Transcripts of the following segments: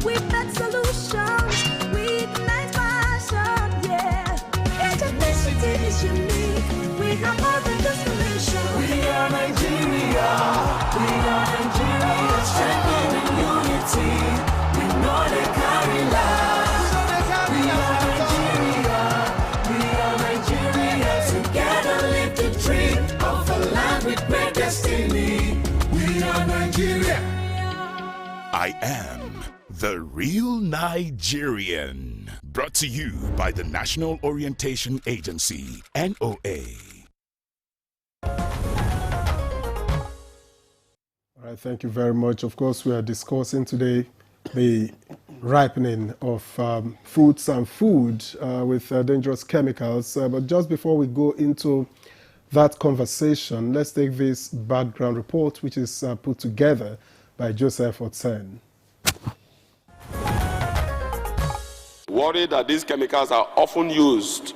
with that solutions. We ignite passion, yeah. Ethnicity is unique. We have more than just a nation. We are Nigeria. We are Nigeria. Strengthening unity. We know they carry lives. We are Nigeria. We are Nigeria. Together live the dream of a land with great destiny. We are Nigeria. I am the real Nigerian. Brought to you by the National Orientation Agency, NOA. All right, thank you very much. Of course, we are discussing today the ripening of fruits and food with dangerous chemicals. But just before we go into that conversation, let's take this background report, which is put together by Joseph Otsen. Worried that these chemicals are often used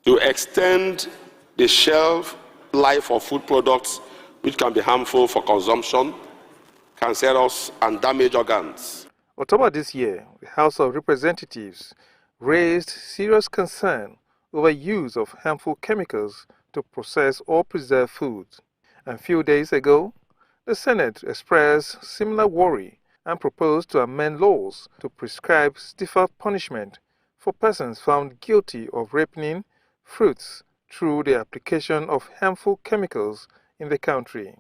to extend the shelf life of food products, which can be harmful for consumption, cancerous, and damage organs. October this year, the House of Representatives raised serious concern over use of harmful chemicals to process or preserve food. And a few days ago, the Senate expressed similar worry and proposed to amend laws to prescribe stiffer punishment for persons found guilty of ripening fruits through the application of harmful chemicals in the country.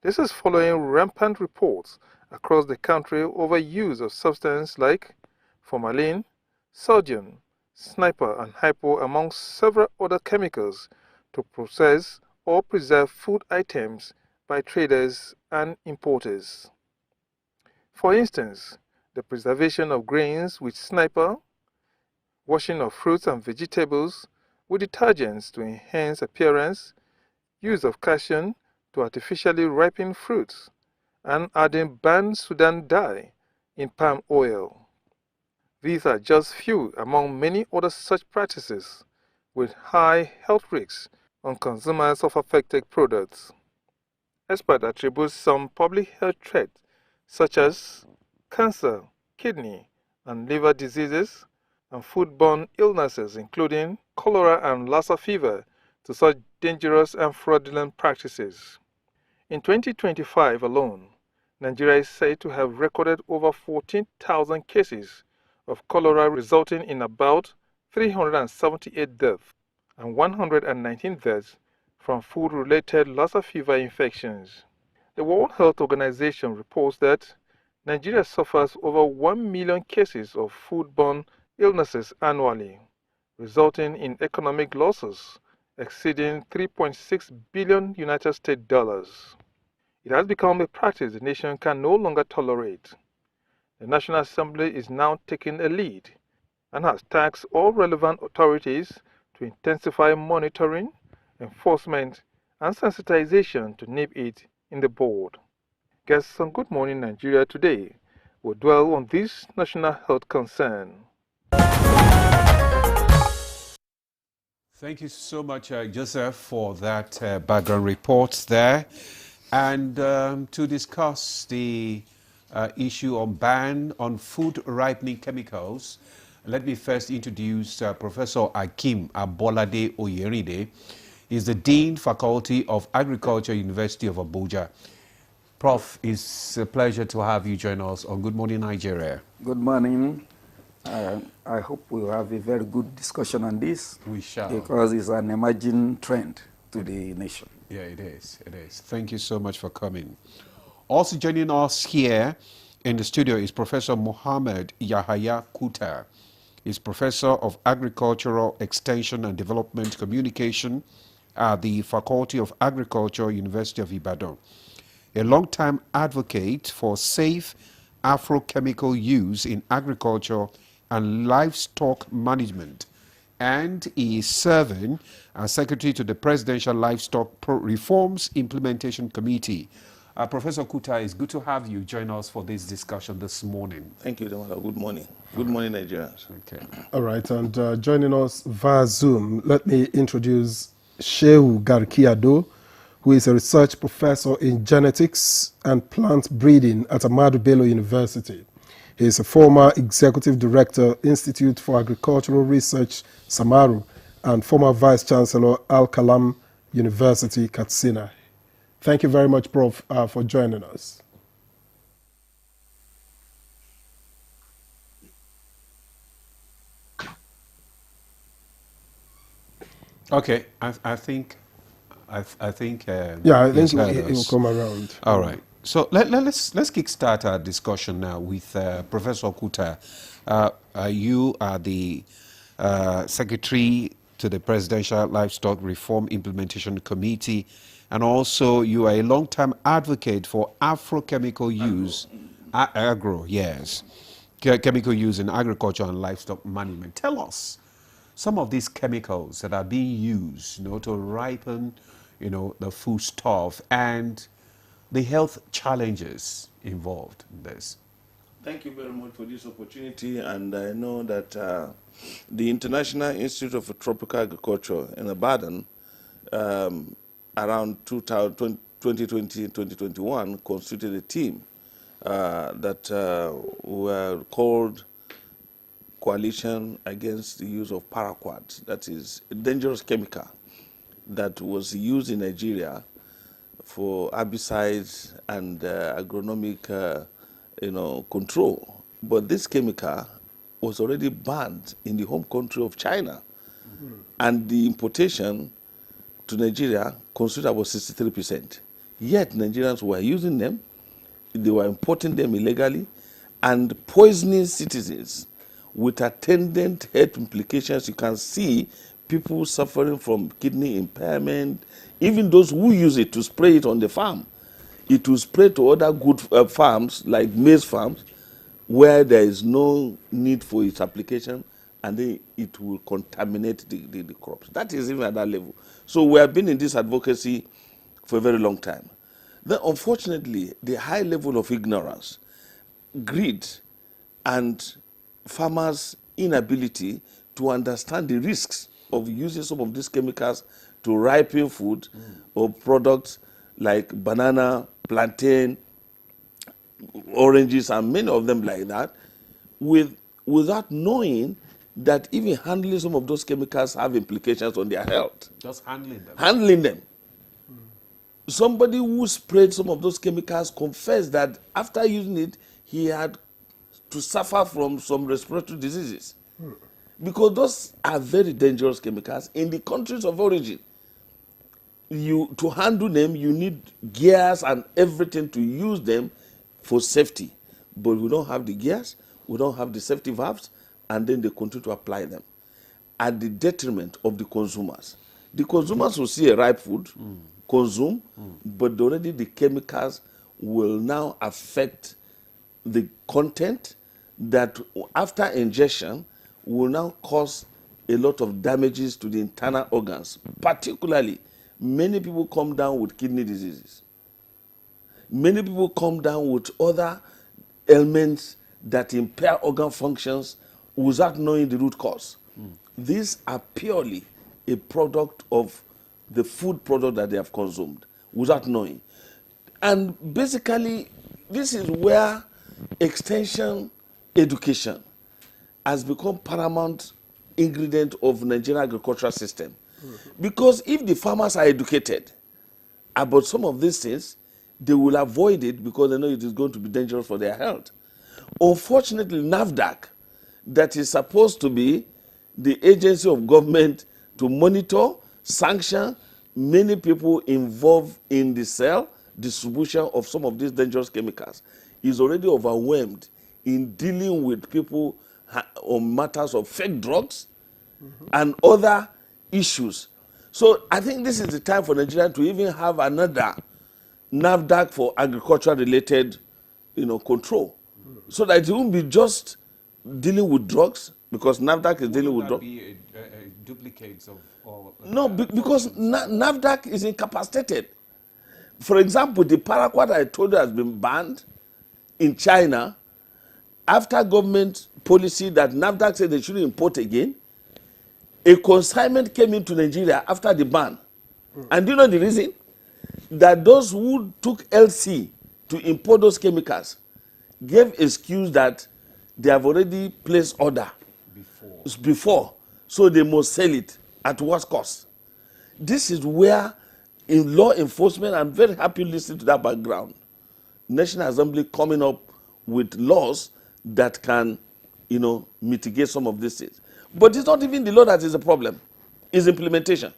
This is following rampant reports across the country over use of substances like formalin, sodium, sniper, and hypo, among several other chemicals, to process or preserve food items by traders and importers. For instance, the preservation of grains with sniper, washing of fruits and vegetables with detergents to enhance appearance, use of calcium to artificially ripen fruits, and adding banned Sudan dye in palm oil. These are just few among many other such practices with high health risks on consumers of affected products. Experts attribute some public health threats such as cancer, kidney and liver diseases, and foodborne illnesses including cholera and Lassa fever to such dangerous and fraudulent practices. In 2025 alone, Nigeria is said to have recorded over 14,000 cases of cholera, resulting in about 378 deaths and 119 deaths from food-related Lassa fever infections. The World Health Organization reports that Nigeria suffers over 1 million cases of foodborne illnesses annually, resulting in economic losses exceeding $3.6 billion United States dollars. It has become a practice the nation can no longer tolerate. The National Assembly is now taking a lead and has tasked all relevant authorities to intensify monitoring, enforcement, and sensitization to nip it in the bud. Guests on Good Morning Nigeria today will dwell on this national health concern. Thank you so much, Joseph, for that background report there. And to discuss the issue on ban on food ripening chemicals, let me first introduce Professor Akeem Abolade Oyeride. He's the Dean, Faculty of Agriculture, University of Abuja. Prof, it's a pleasure to have you join us on Good Morning Nigeria. Good morning. I hope we'll have a very good discussion on this. We shall. Because it's an emerging trend to the nation. Yeah, it is. It is. Thank you so much for coming. Also joining us here in the studio is Professor Mohammed Yahaya Kuta. He's Professor of Agricultural Extension and Development Communication at the Faculty of Agriculture, University of Ibadan. A long-time advocate for safe agrochemical use in agriculture and livestock management, and he is serving as Secretary to the Presidential Livestock Reforms Implementation Committee. Professor Kuta, it's good to have you join us for this discussion this morning. Thank you, Demola. Good morning. Good morning, Nigerians. Okay. All right, and joining us via Zoom, let me introduce Shehu Garkiado, who is a research professor in genetics and plant breeding at Ahmadu Bello University. He is a former Executive Director, Institute for Agricultural Research, Samaru, and former Vice Chancellor, Al-Kalam University, Katsina. Thank you very much, Prof, for joining us. Okay, I think yeah, I think he will come around. All right. So let's kickstart our discussion now with Professor Kuta. You are the Secretary to the Presidential Livestock Reform Implementation Committee, and also you are a long-time advocate for agrochemical use, chemical use in agriculture and livestock management. Tell us some of these chemicals that are being used, to ripen, the foodstuff, and the health challenges involved in this. Thank you very much for this opportunity, and I know that the International Institute of Tropical Agriculture in Ibadan, around 2020-2021, constituted a team that were called Coalition Against the Use of Paraquat. That is a dangerous chemical that was used in Nigeria for herbicides and agronomic control. But this chemical was already banned in the home country of China. And the importation to Nigeria constituted about 63%. Yet Nigerians were using them, they were importing them illegally, and poisoning citizens with attendant health implications. You can see people suffering from kidney impairment, even those who use it to spray it on the farm. It will spray to other good farms, like maize farms, where there is no need for its application, and then it will contaminate the crops. That is even at that level. So we have been in this advocacy for a very long time. Then, unfortunately, the high level of ignorance, greed, and farmers' inability to understand the risks of using some of these chemicals to ripen food or products like banana, plantain, oranges, and many of them like that, without knowing that even handling some of those chemicals have implications on their health. Just handling them. Handling them. Somebody who sprayed some of those chemicals confessed that after using it, he had to suffer from some respiratory diseases. Because those are very dangerous chemicals in the countries of origin. To handle them, you need gears and everything to use them for safety. But we don't have the gears, we don't have the safety valves, and then they continue to apply them at the detriment of the consumers. The consumers will see a ripe food, consume, but already the chemicals will now affect the content that after ingestion will now cause a lot of damages to the internal organs. Particularly, many people come down with kidney diseases. Many people come down with other ailments that impair organ functions without knowing the root cause. These are purely a product of the food product that they have consumed without knowing. And basically, this is where extension education has become paramount ingredient of Nigerian agricultural system. Because if the farmers are educated about some of these things, they will avoid it because they know it is going to be dangerous for their health. Unfortunately, NAFDAC, that is supposed to be the agency of government to monitor, sanction many people involved in the sale, distribution of some of these dangerous chemicals, is already overwhelmed in dealing with people on matters of fake drugs and other issues. So I think this is the time for Nigeria to even have another NAFDAC for agriculture-related, control, so that it won't be just dealing with drugs, because NAFDAC is dealing with drugs. Be duplicates of all? No, because NAFDAC is incapacitated. For example, the paraquat I told you has been banned in China after government policy that NAFDAC said they shouldn't import again. A consignment came into Nigeria after the ban. And do you know the reason? That those who took LC to import those chemicals, gave excuse that they have already placed order before, so they must sell it at what cost. This is where in law enforcement, I'm very happy listening to that background. National Assembly coming up with laws that can, mitigate some of these things. But it's not even the law that is the problem, it's implementation.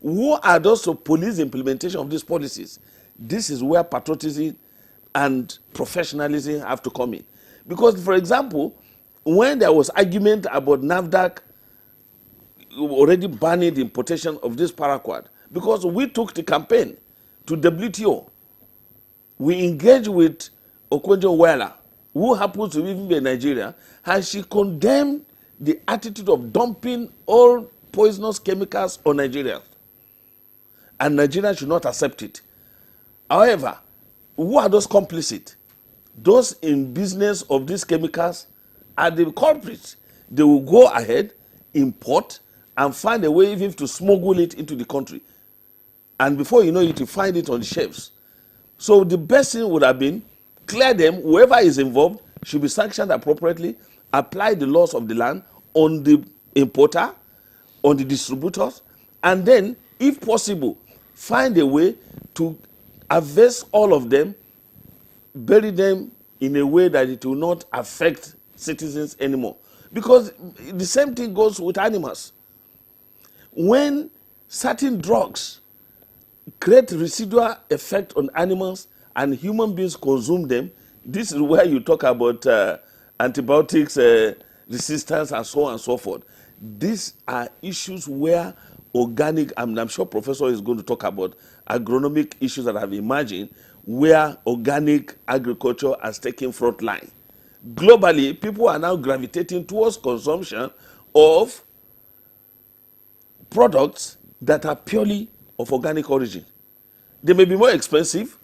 Who are those to police implementation of these policies? This is where patriotism and professionalism have to come in. Because, for example, when there was argument about NAFDAC already banning the importation of this paraquat, because we took the campaign to WTO, we engaged with Okonjo-Iweala, who happens to even be in Nigeria, and she condemned the attitude of dumping all poisonous chemicals on Nigerians. And Nigeria should not accept it. However, who are those complicit? Those in business of these chemicals are the culprits. They will go ahead, import, and find a way even to smuggle it into the country. And before you know it, you find it on the shelves. So the best thing would have been clear them, whoever is involved should be sanctioned appropriately, apply the laws of the land on the importer, on the distributors, and then, if possible, find a way to arrest all of them, bury them in a way that it will not affect citizens anymore. Because the same thing goes with animals. When certain drugs create residual effect on animals and human beings consume them, this is where you talk about antibiotics resistance and so on and so forth. These are issues where organic, I'm sure Professor is going to talk about agronomic issues that have emerged where organic agriculture has taken front line. Globally, people are now gravitating towards consumption of products that are purely of organic origin. They may be more expensive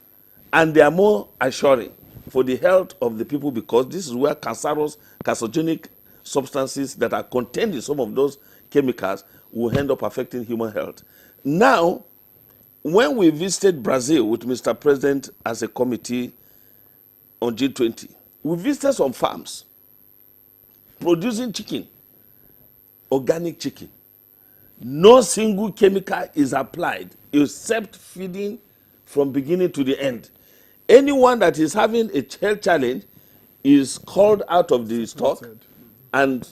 and they are more assuring for the health of the people, because this is where carcinogenic substances that are contained in some of those chemicals will end up affecting human health. Now, when we visited Brazil with Mr. President as a committee on G20, we visited some farms producing chicken, organic chicken. No single chemical is applied except feeding from beginning to the end. Anyone that is having a health challenge is called out of the stock and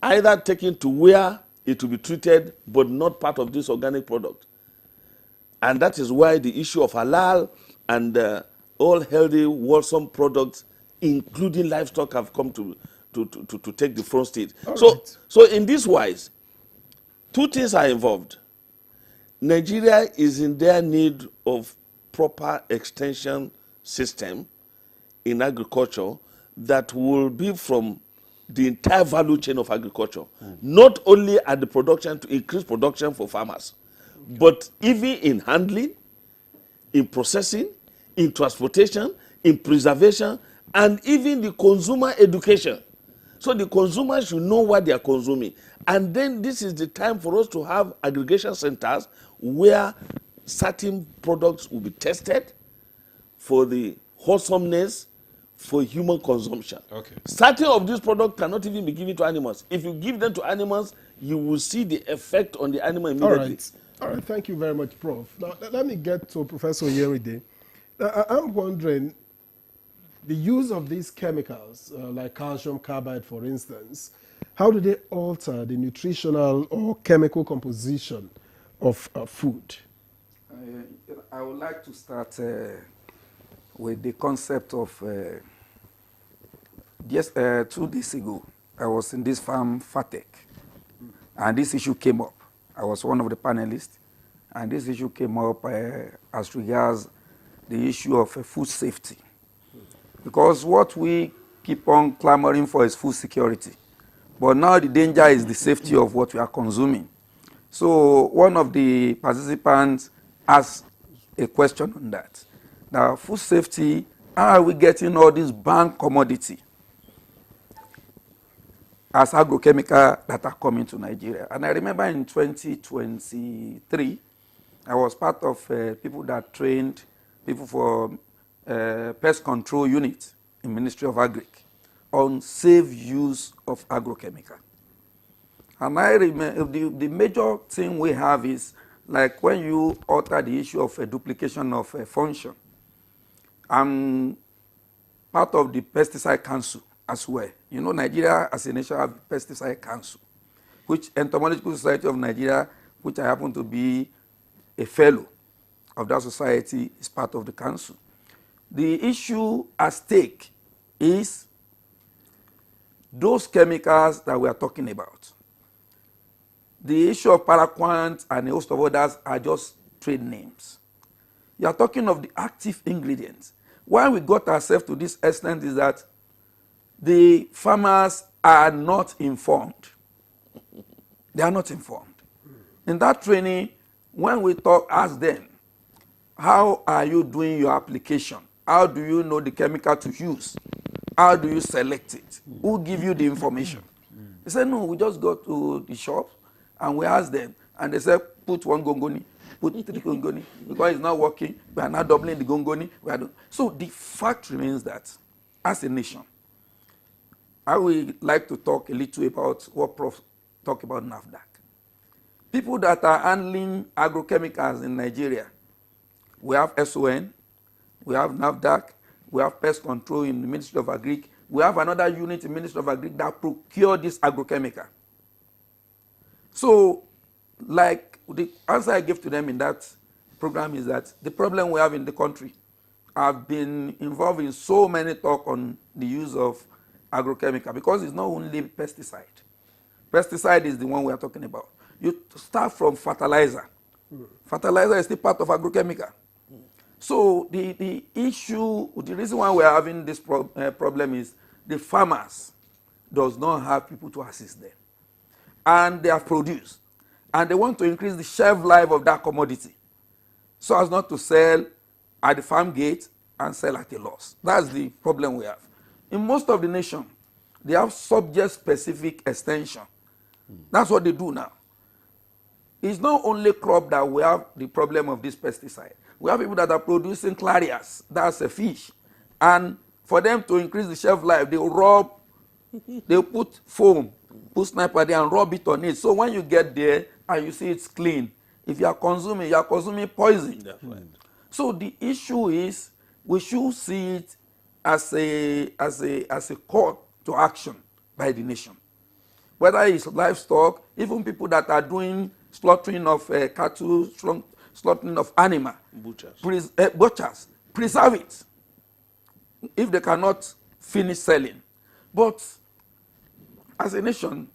either taken to where it will be treated, but not part of this organic product. And that is why the issue of halal and all healthy, wholesome products, including livestock, have come to take the front stage. So in this wise, two things are involved. Nigeria is in their need of proper extension system in agriculture that will be from the entire value chain of agriculture, not only at the production to increase production for farmers, but even in handling, in processing, in transportation, in preservation, and even the consumer education. So the consumer should know what they are consuming. And then this is the time for us to have aggregation centers where certain products will be tested for the wholesomeness for human consumption. Okay. Certain of these products cannot even be given to animals. If you give them to animals, you will see the effect on the animal immediately. All right, thank you very much, Prof. Now, let me get to Professor Yeride. I'm wondering, the use of these chemicals, like calcium carbide, for instance, how do they alter the nutritional or chemical composition of food? I would like to start with the concept of, 2 days ago, I was in this farm, FATEC, and this issue came up. I was one of the panelists, and this issue came up as regards the issue of food safety. Because what we keep on clamoring for is food security. But now the danger is the safety of what we are consuming. So one of the participants asked a question on that. Now, food safety, how are we getting all this banned commodity as agrochemical that are coming to Nigeria? And I remember in 2023, I was part of people that trained people for pest control unit in Ministry of Agric on safe use of agrochemical. And I remember the major thing we have is like when you alter the issue of a duplication of a function. I'm part of the Pesticide Council as well. You know, Nigeria as a nation have Pesticide Council, which Entomological Society of Nigeria, which I happen to be a fellow of that society, is part of the council. The issue at stake is those chemicals that we are talking about. The issue of paraquat and a host of others are just trade names. You are talking of the active ingredients. Why we got ourselves to this extent is that the farmers are not informed. They are not informed. In that training, when we ask them, how are you doing your application? How do you know the chemical to use? How do you select it? Who give you the information? They said, no, we just go to the shop and we ask them. And they said, put 1 gongoni, put 3 gongoni. Because it's not working, we are not doubling the gongoni. So the fact remains that, as a nation, I would like to talk a little about what Prof talked about NAFDAC. People that are handling agrochemicals in Nigeria, we have SON, we have NAFDAC, we have pest control in the Ministry of Agric, we have another unit in the Ministry of Agric that procure this agrochemical. So, like the answer I gave to them in that program is that the problem we have in the country, I've been involved in so many talk on the use of agrochemical because it's not only pesticide. Pesticide is the one we are talking about. You start from fertilizer. Fertilizer is still part of agrochemical. So the issue, the reason why we are having this problem is the farmers does not have people to assist them. And they have produced. And they want to increase the shelf life of that commodity so as not to sell at the farm gate and sell at a loss. That's the problem we have. In most of the nation, they have subject-specific extension. That's what they do now. It's not only crop that we have the problem of this pesticide. We have people that are producing clarias, that's a fish. And for them to increase the shelf life, they put foam, put sniper there and rub it on it. So when you get there and you see it's clean, if you are consuming poison. Right. So the issue is we should see it as a call to action by the nation. Whether it's livestock, even people that are doing slaughtering of cattle, slaughtering of animal, butchers, preserve it if they cannot finish selling. But as a nation,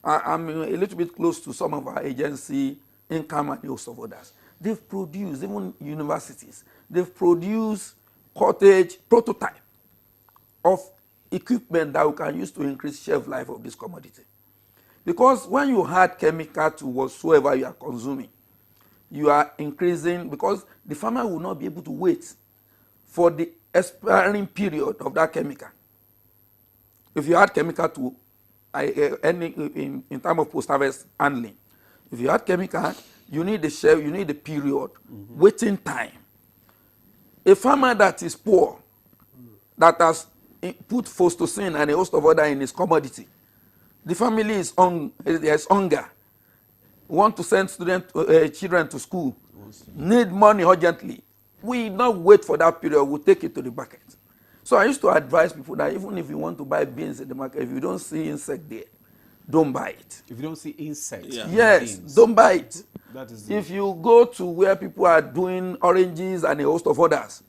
I'm a little bit close to some of our agency, income and host of others. They've produced, even universities, they've produced cottage prototype of equipment that we can use to increase shelf life of this commodity. Because when you add chemical to whatsoever you are consuming, you are increasing, because the farmer will not be able to wait for the expiring period of that chemical. If you add chemical to in terms of post-harvest handling, if you add chemical, you need the shelf, you need the period, waiting time. A farmer that is poor, that has put phosphocin and a host of other in his commodity, the family is there's hunger, want to send children to school, need money urgently. We not wait for that period, we take it to the market. So I used to advise people that even if you want to buy beans in the market, if you don't see insect there, don't buy it. If you don't see insects, yes, don't buy it. That is if you go to where people are doing oranges and a host of others,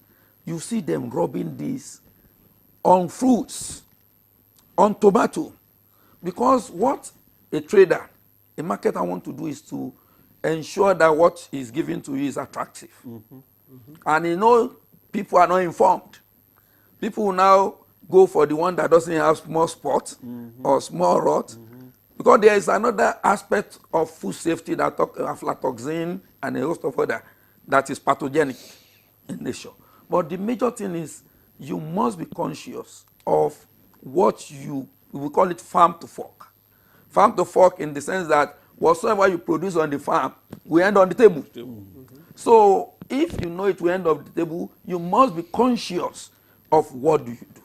you see them rubbing this on fruits, on tomato. Because what a trader, a marketer want to do is to ensure that what is given to you is attractive. And you know, people are not informed. People now go for the one that doesn't have small spot or small rot. Because there is another aspect of food safety that aflatoxin and a host of other that is pathogenic in nature. But the major thing is you must be conscious of what we call it farm to fork. Farm to fork in the sense that whatsoever you produce on the farm will end on the table. So if you know it will end on the table, you must be conscious of what do you do.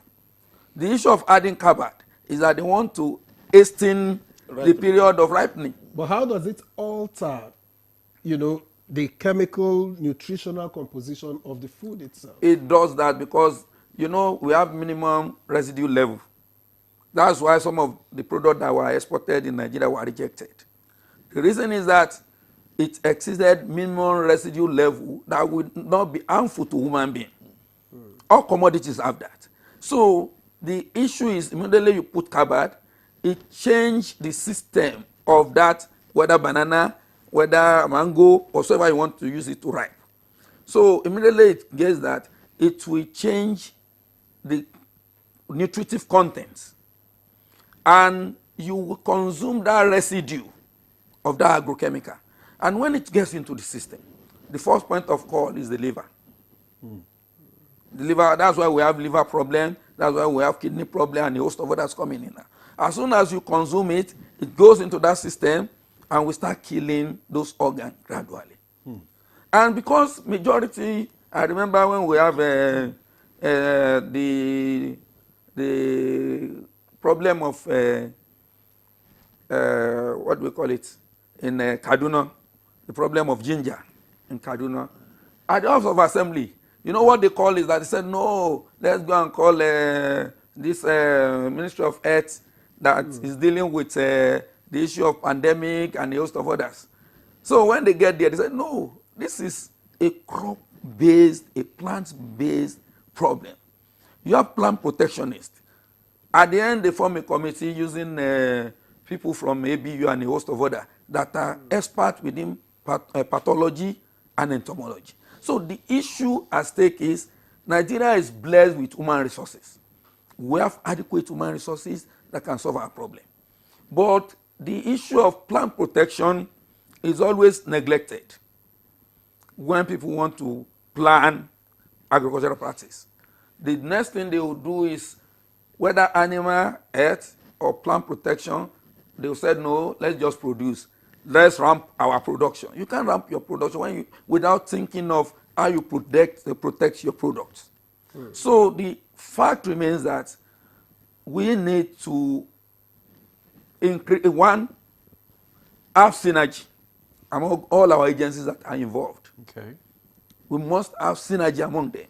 The issue of adding carbide is that they want to hasten the period of ripening. But how does it alter, the chemical nutritional composition of the food itself? It does that because, we have minimum residue level. That's why some of the products that were exported in Nigeria were rejected. The reason is that it exceeded minimum residue level that would not be harmful to human being. All commodities have that. So the issue is immediately you put carbide, it changed the system of that, whether banana, whether mango, or whatever you want to use it to ripe. So immediately it gets that it will change the nutritive contents, and you will consume that residue of that agrochemical. And when it gets into the system, the first point of call is the liver. The liver, that's why we have liver problem, that's why we have kidney problem, and a host of others coming in now. As soon as you consume it, it goes into that system, and we start killing those organs gradually. And because majority, I remember when we have the problem of, what do we call it, in Kaduna, the problem of ginger in Kaduna. At the House of Assembly, you know what they call is that they said, no, let's go and call this Ministry of Health that is dealing with the issue of pandemic and a host of others. So when they get there, they said, no, this is a crop-based, a plant-based problem. You have plant protectionists. At the end, they form a committee using people from ABU and a host of others that are experts within pathology and entomology. So the issue at stake is Nigeria is blessed with human resources. We have adequate human resources that can solve our problem. But the issue of plant protection is always neglected when people want to plan agricultural practice. The next thing they will do is whether animal health or plant protection, they will say, no, let's just produce. Let's ramp our production. You can't ramp your production without thinking of how you protect your products. So the fact remains that we need to increase, one, have synergy among all our agencies that are involved. Okay. We must have synergy among them.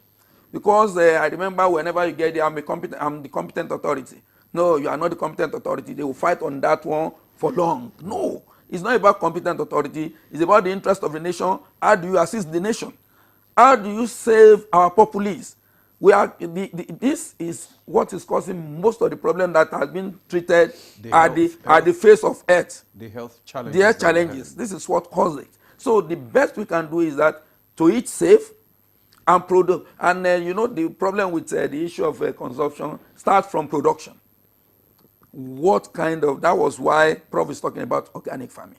Because I remember whenever you get there, I'm the competent authority. No, you are not the competent authority. They will fight on that one for long. No, it's not about competent authority. It's about the interest of the nation. How do you assist the nation? How do you save our populace? This is what is causing most of the problem that has been treated at the face of earth. The health challenges. The health challenges. This is what caused it. So the best we can do is that to eat safe and produce. And the problem with the issue of consumption starts from production. What kind of, that was why Prof is talking about organic farming.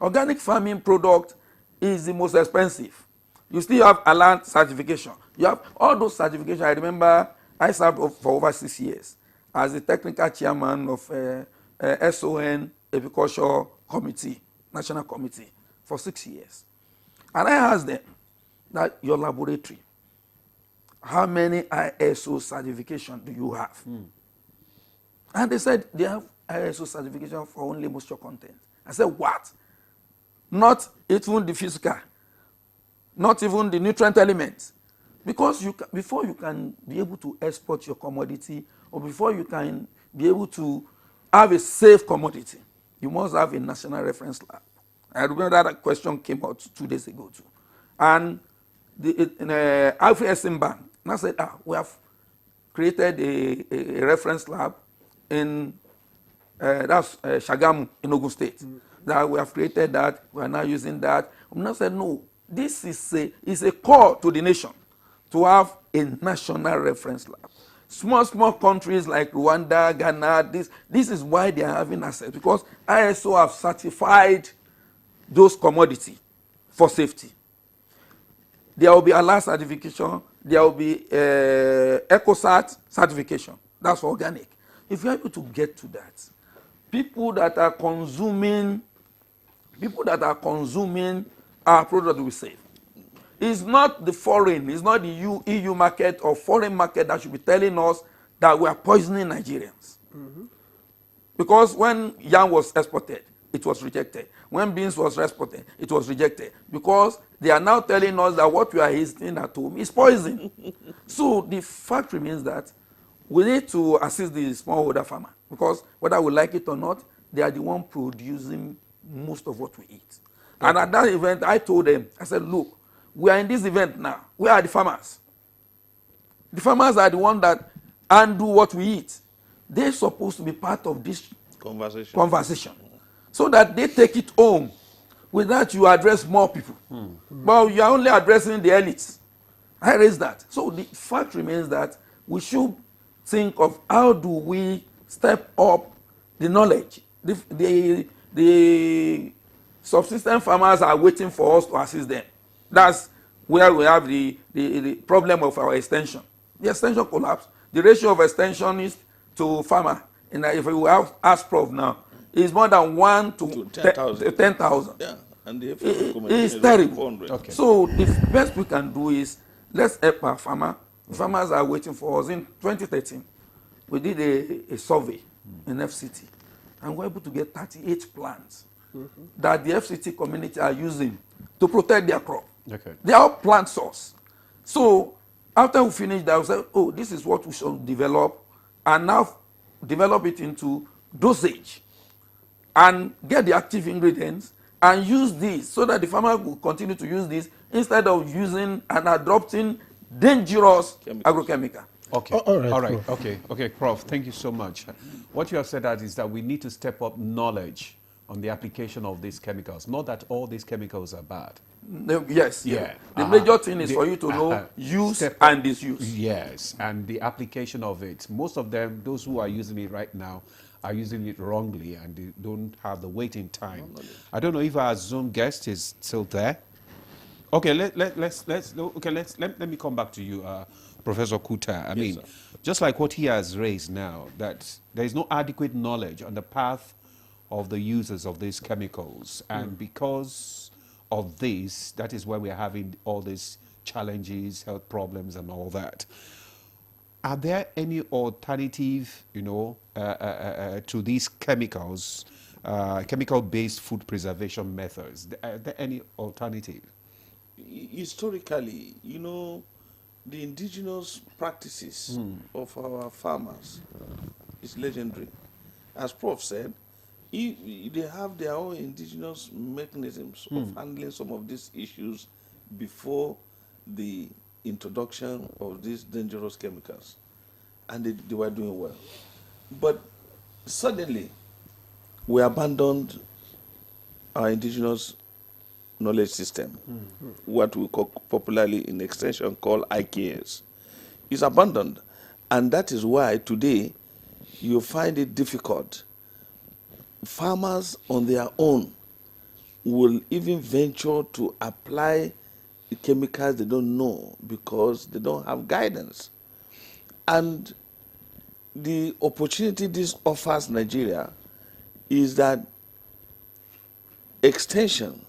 Organic farming product is the most expensive. You still have Aland certification. You have all those certifications. I remember I served for over 6 years as the technical chairman of SON Agriculture Committee, National Committee, for 6 years. And I asked them that your laboratory, how many ISO certification do you have? And they said they have ISO certification for only moisture content. I said, what? Not even the physical, not even the nutrient elements. Because before you can be able to export your commodity, or before you can be able to have a safe commodity, you must have a national reference lab. I remember that question came out 2 days ago too. And the Afri Bank, and I said, we have created a reference lab in that's Shagamu in Ogun State. That we have created that, we are now using that. And I said, no, this is a call to the nation to have a national reference lab. Small countries like Rwanda, Ghana, this is why they are having access, because ISO have certified those commodities for safety. There will be ALA certification, there will be EcoCert certification. That's for organic. If you're able to get to that, people that are consuming our product will be safe. It's not the foreign, it's not the EU market or foreign market that should be telling us that we are poisoning Nigerians. Because when yam was exported, it was rejected. When beans was exported, it was rejected. Because they are now telling us that what we are eating at home is poison. So the fact remains that we need to assist the smallholder farmer. Because whether we like it or not, they are the one producing most of what we eat. And at that event, I told them, I said, look, we are in this event now. Where are the farmers? The farmers are the ones that undo what we eat. They're supposed to be part of this conversation so that they take it home. With that, you address more people. But you are only addressing the elites. I raised that. So the fact remains that we should think of how do we step up the knowledge. The subsistence farmers are waiting for us to assist them. That's where we have the problem of our extension. The extension collapsed. The ratio of extensionists to farmer, and if we have ask Prof now, is more than 1 to 10,000. Yeah, and the it's terrible. Okay. So the best we can do is let's help our farmer. The farmers are waiting for us. In 2013, we did a survey in FCT, and we were able to get 38 plants that the FCT community are using to protect their crop. Okay. They are all plant source. So after we finished that, we said, oh, this is what we should develop, and now develop it into dosage and get the active ingredients and use this so that the farmer will continue to use this instead of using and adopting dangerous agrochemical. Okay. All right, All right. Prof. Okay, Prof. Thank you so much. What you have said is that we need to step up knowledge on the application of these chemicals. Not that all these chemicals are bad. Yes. Yeah. The major thing is for you to know use and disuse. Yes, and the application of it. Most of them, those who are using it right now, are using it wrongly and they don't have the waiting time. I don't know if our Zoom guest is still there. Okay, let me come back to you, Professor Kuta. I mean, just like what he has raised now, that there is no adequate knowledge on the path of the users of these chemicals, and because of this, that is why we are having all these challenges, health problems, and all that. Are there any alternative, to these chemicals, chemical-based food preservation methods? Are there any alternative? Historically, the indigenous practices of our farmers is legendary. As Prof said, they have their own indigenous mechanisms of handling some of these issues before the introduction of these dangerous chemicals, and they were doing well. But suddenly, we abandoned our indigenous knowledge system, what we call popularly in extension call IKS. It's abandoned, and that is why today you find it difficult. Farmers on their own will even venture to apply the chemicals they don't know because they don't have guidance. And the opportunity this offers Nigeria is that extension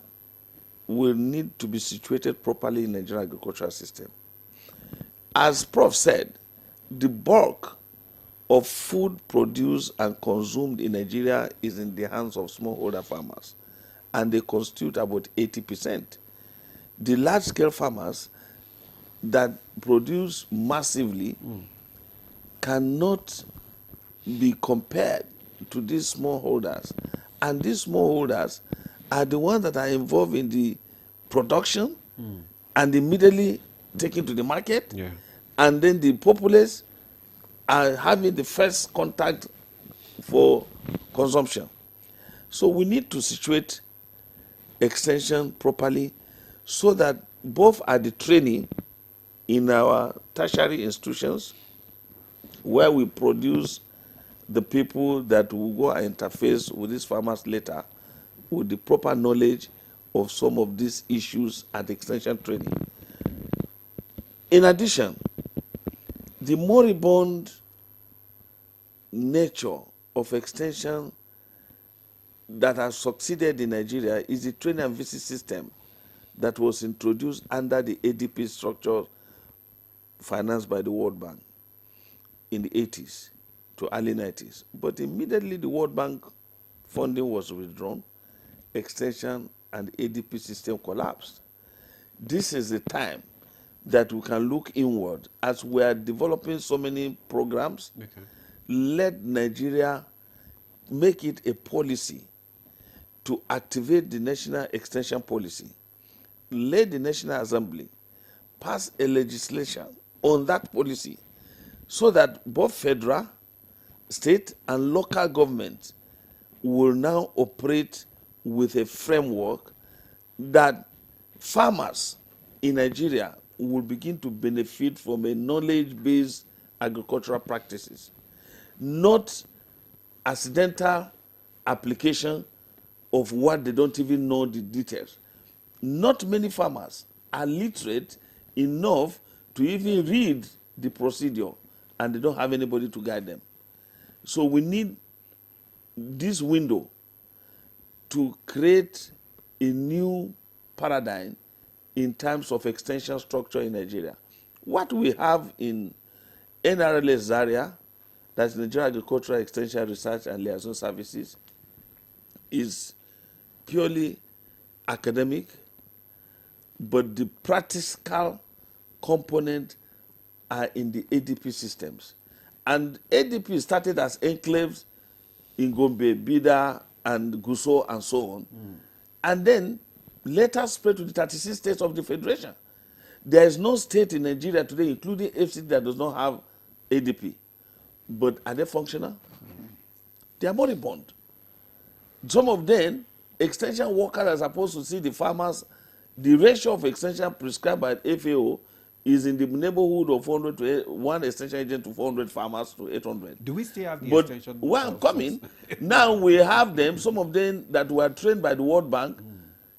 will need to be situated properly in the Nigerian agricultural system. As Prof said, the bulk of food produced and consumed in Nigeria is in the hands of smallholder farmers, and they constitute about 80%. The large-scale farmers that produce massively cannot be compared to these smallholders, and these smallholders are the ones that are involved in the production and immediately taken to the market, and then the populace are having the first contact for consumption. So we need to situate extension properly so that both at the training in our tertiary institutions, where we produce the people that will go and interface with these farmers later with the proper knowledge of some of these issues at extension training. In addition, the moribund nature of extension that has succeeded in Nigeria is the training and visit system that was introduced under the ADP structure financed by the World Bank. in the 80s to early 90s. But immediately the World Bank funding was withdrawn, extension and ADP system collapsed. This is the time that we can look inward as we are developing so many programs. Okay. Let Nigeria make it a policy to activate the National Extension Policy. Let the National Assembly pass a legislation on that policy so that both federal, state, and local governments will now operate with a framework that farmers in Nigeria will begin to benefit from a knowledge-based agricultural practices, not accidental application of what they don't even know the details. Not many farmers are literate enough to even read the procedure, and they don't have anybody to guide them. So we need this window to create a new paradigm in terms of extension structure in Nigeria. What we have in NRLS Zaria, that's Nigeria Agricultural Extension Research and Liaison Services, is purely academic, but the practical component are in the ADP systems. And ADP started as enclaves in Gombe, Bida, and Gusau, and so on. And then later spread to the 36 states of the Federation. There is no state in Nigeria today, including FCT, that does not have ADP. But are they functional? They are moribund. Some of them, extension workers are supposed to see the farmers. The ratio of extension prescribed by FAO is in the neighborhood of 400 to 1 extension agent to 400 farmers to 800. Do we still have the But extension? where I'm coming, now we have them, some of them that were trained by the World Bank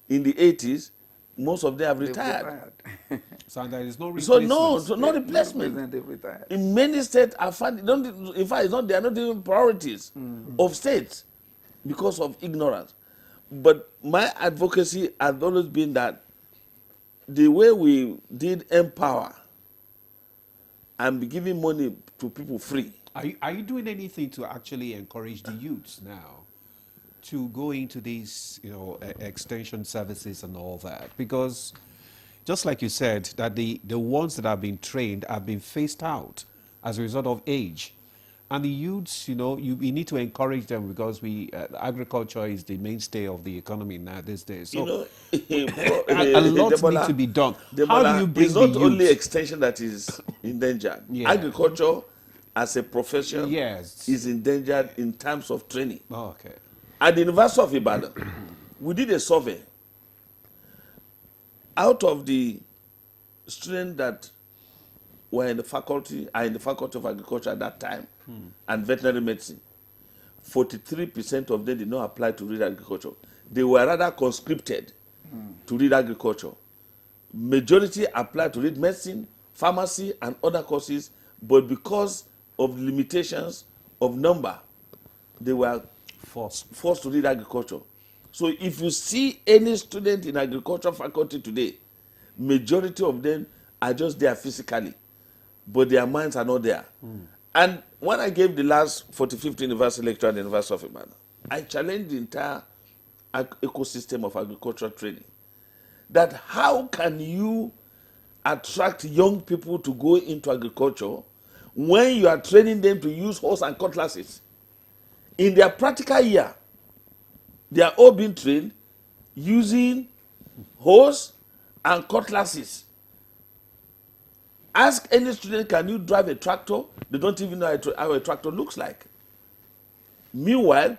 in the 80s, most of them have retired. So there is no So replacement. no replacement. They've retired. In many states, I find, in fact, it's not, they are not even priorities of states because of ignorance. But my advocacy has always been that the way we did Empower and be giving money to people free. Are you doing anything to actually encourage the youths now to go into these, extension services and all that? Because just like you said, that the ones that have been trained have been phased out as a result of age. And the youths, you need to encourage them because agriculture is the mainstay of the economy now these days. So a lot needs to be done. How do you bring it's not the only youth? extension that is endangered. Yeah. Agriculture as a profession Yes. is endangered in terms of training. Oh, okay. At the University of Ibadan, we did a survey. Out of the students that were in the faculty of agriculture at that time and veterinary medicine, 43% of them did not apply to read agriculture. They were rather conscripted to read agriculture. Majority applied to read medicine, pharmacy, and other courses, but because of limitations of number, they were forced to read agriculture. So if you see any student in agriculture faculty today, majority of them are just there physically, but their minds are not there. And when I gave the last 45th university lecture at the University of Ibadan, I challenged the entire ecosystem of agricultural training. That how can you attract young people to go into agriculture when you are training them to use horse and cutlasses? In their practical year, they are all being trained using horse and cutlasses. Ask any student, can you drive a tractor? They don't even know how a tractor looks like. Meanwhile,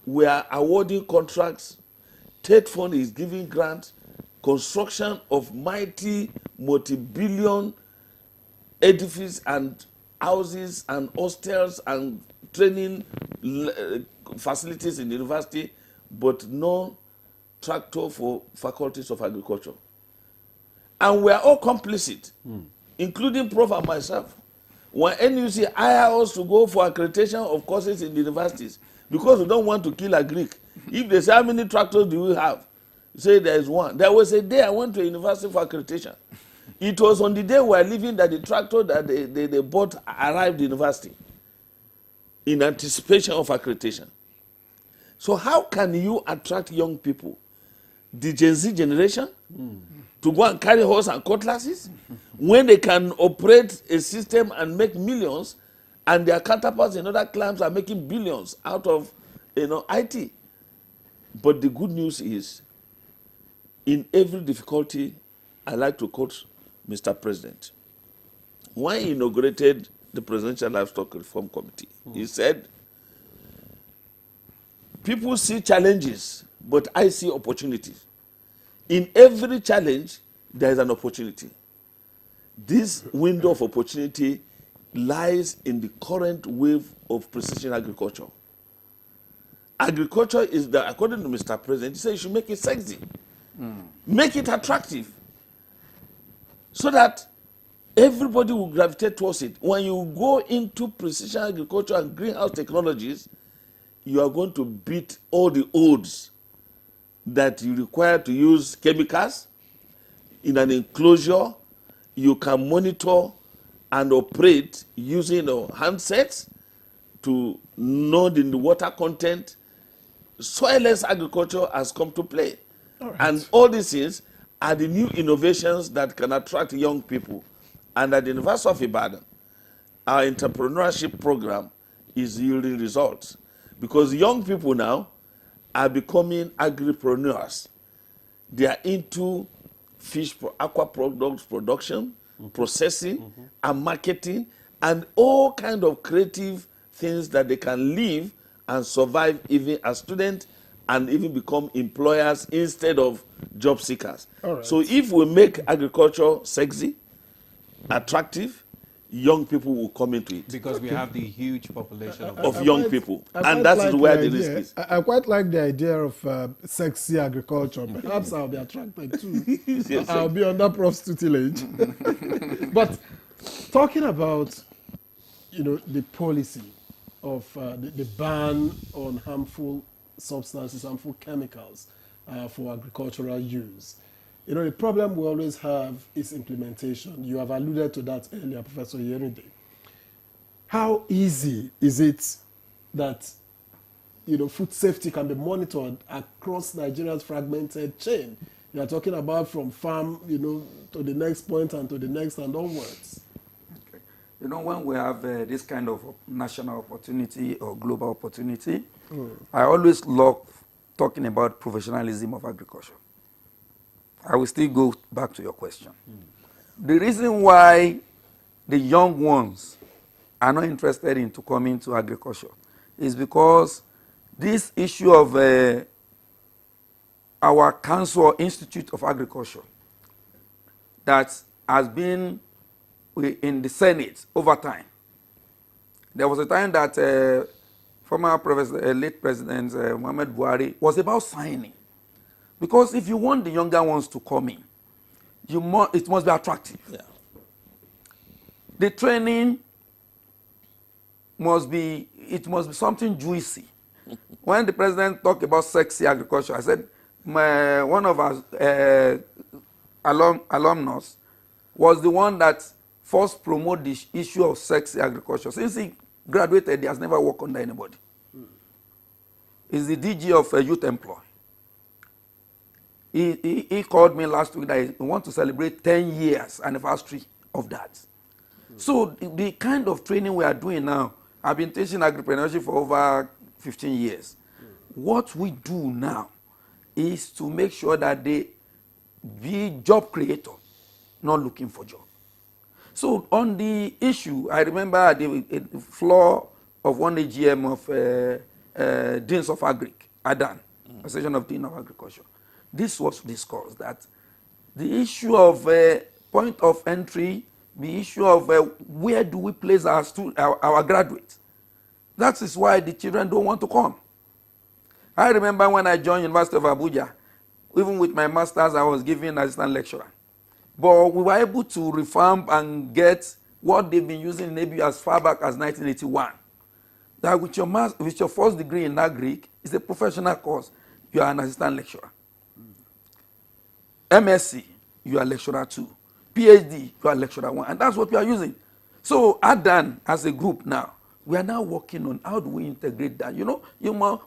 we are awarding contracts. Tate Fund is giving grants. Construction of mighty multi-billion edifices and houses and hostels and training facilities in the university, but no tractor for faculties of agriculture. And we are all complicit, including Prof and myself. When NUC hire us to go for accreditation of courses in the universities, because we don't want to kill a Greek. If they say, how many tractors do we have? Say there is one. There was a day I went to a university for accreditation. It was on the day we were leaving that the tractor that they bought arrived in university in anticipation of accreditation. So how can you attract young people, the Gen Z generation, to go and carry horse and cutlasses when they can operate a system and make millions, and their counterparts in other clans are making billions out of IT? But the good news is, in every difficulty, I like to quote Mr. President. When he inaugurated the Presidential Livestock Reform Committee, he said, people see challenges, but I see opportunities. In every challenge, there is an opportunity. This window of opportunity lies in the current wave of precision agriculture. Agriculture is, according to Mr. President, he said you should make it sexy, make it attractive, so that everybody will gravitate towards it. When you go into precision agriculture and greenhouse technologies, you are going to beat all the odds that you require to use chemicals in an enclosure. You can monitor and operate using handsets to know the water content. Soilless agriculture has come to play. And all these things are the new innovations that can attract young people. And at the University of Ibadan, our entrepreneurship program is yielding results, because young people now are becoming agripreneurs. They are into aqua products production, processing, and marketing, and all kind of creative things that they can live and survive even as students and even become employers instead of job seekers. So if we make agriculture sexy, attractive, young people will come into it. Because we have the huge population of young people. And that is where the risk is. I quite like the idea of sexy agriculture. Perhaps I'll be attracted too. Yes, I'll be under Prof's tutelage. But talking about, the policy of the ban on harmful substances, harmful chemicals for agricultural use. The problem we always have is implementation. You have alluded to that earlier, Professor Yerinde. How easy is it that, food safety can be monitored across Nigeria's fragmented chain? You are talking about from farm, to the next point and to the next and onwards. Okay. When we have this kind of national opportunity or global opportunity, I always love talking about professionalism of agriculture. I will still go back to your question. The reason why the young ones are not interested in coming to agriculture is because this issue of our Council or Institute of Agriculture that has been in the Senate over time. There was a time that former late President Muhammad Buhari was about signing. Because if you want the younger ones to come in, it must be attractive. Yeah. The training must be something juicy. When the president talked about sexy agriculture, I said one of our alumnus was the one that first promoted the issue of sexy agriculture. Since he graduated, he has never worked under anybody. He's the DG of Youth Employ. He called me last week that he wants to celebrate 10 years anniversary of that. So the kind of training we are doing now, I've been teaching agripreneurship for over 15 years. What we do now is to make sure that they be job creator, not looking for job. So on the issue, I remember at the floor of one AGM of Deans of Agric, ADAN, Association of Deans of Agriculture. This was discussed, that the issue of point of entry, the issue of where do we place our graduates. That is why the children don't want to come. I remember when I joined University of Abuja, even with my master's, I was giving assistant lecturer. But we were able to reform and get what they've been using in ABU as far back as 1981. That with your first degree in Agric, it's a professional course. You are an assistant lecturer. MSc, you are lecturer too. PhD, you are lecturer 1, and that's what we are using. So ADAN as a group now, we are now working on how do we integrate that. You know,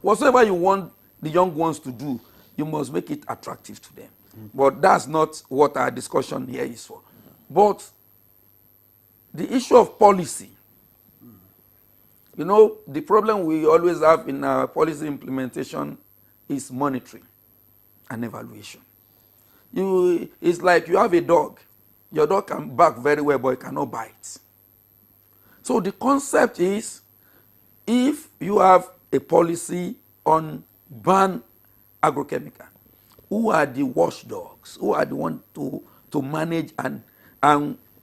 whatever you want the young ones to do, you must make it attractive to them. But that's not what our discussion here is for. But the issue of policy, you know, the problem we always have in our policy implementation is monitoring and evaluation. It's like you have a dog. Your dog can bark very well, but it cannot bite. So the concept is, if you have a policy on ban agrochemical, who are the watchdogs? Who are the ones to manage and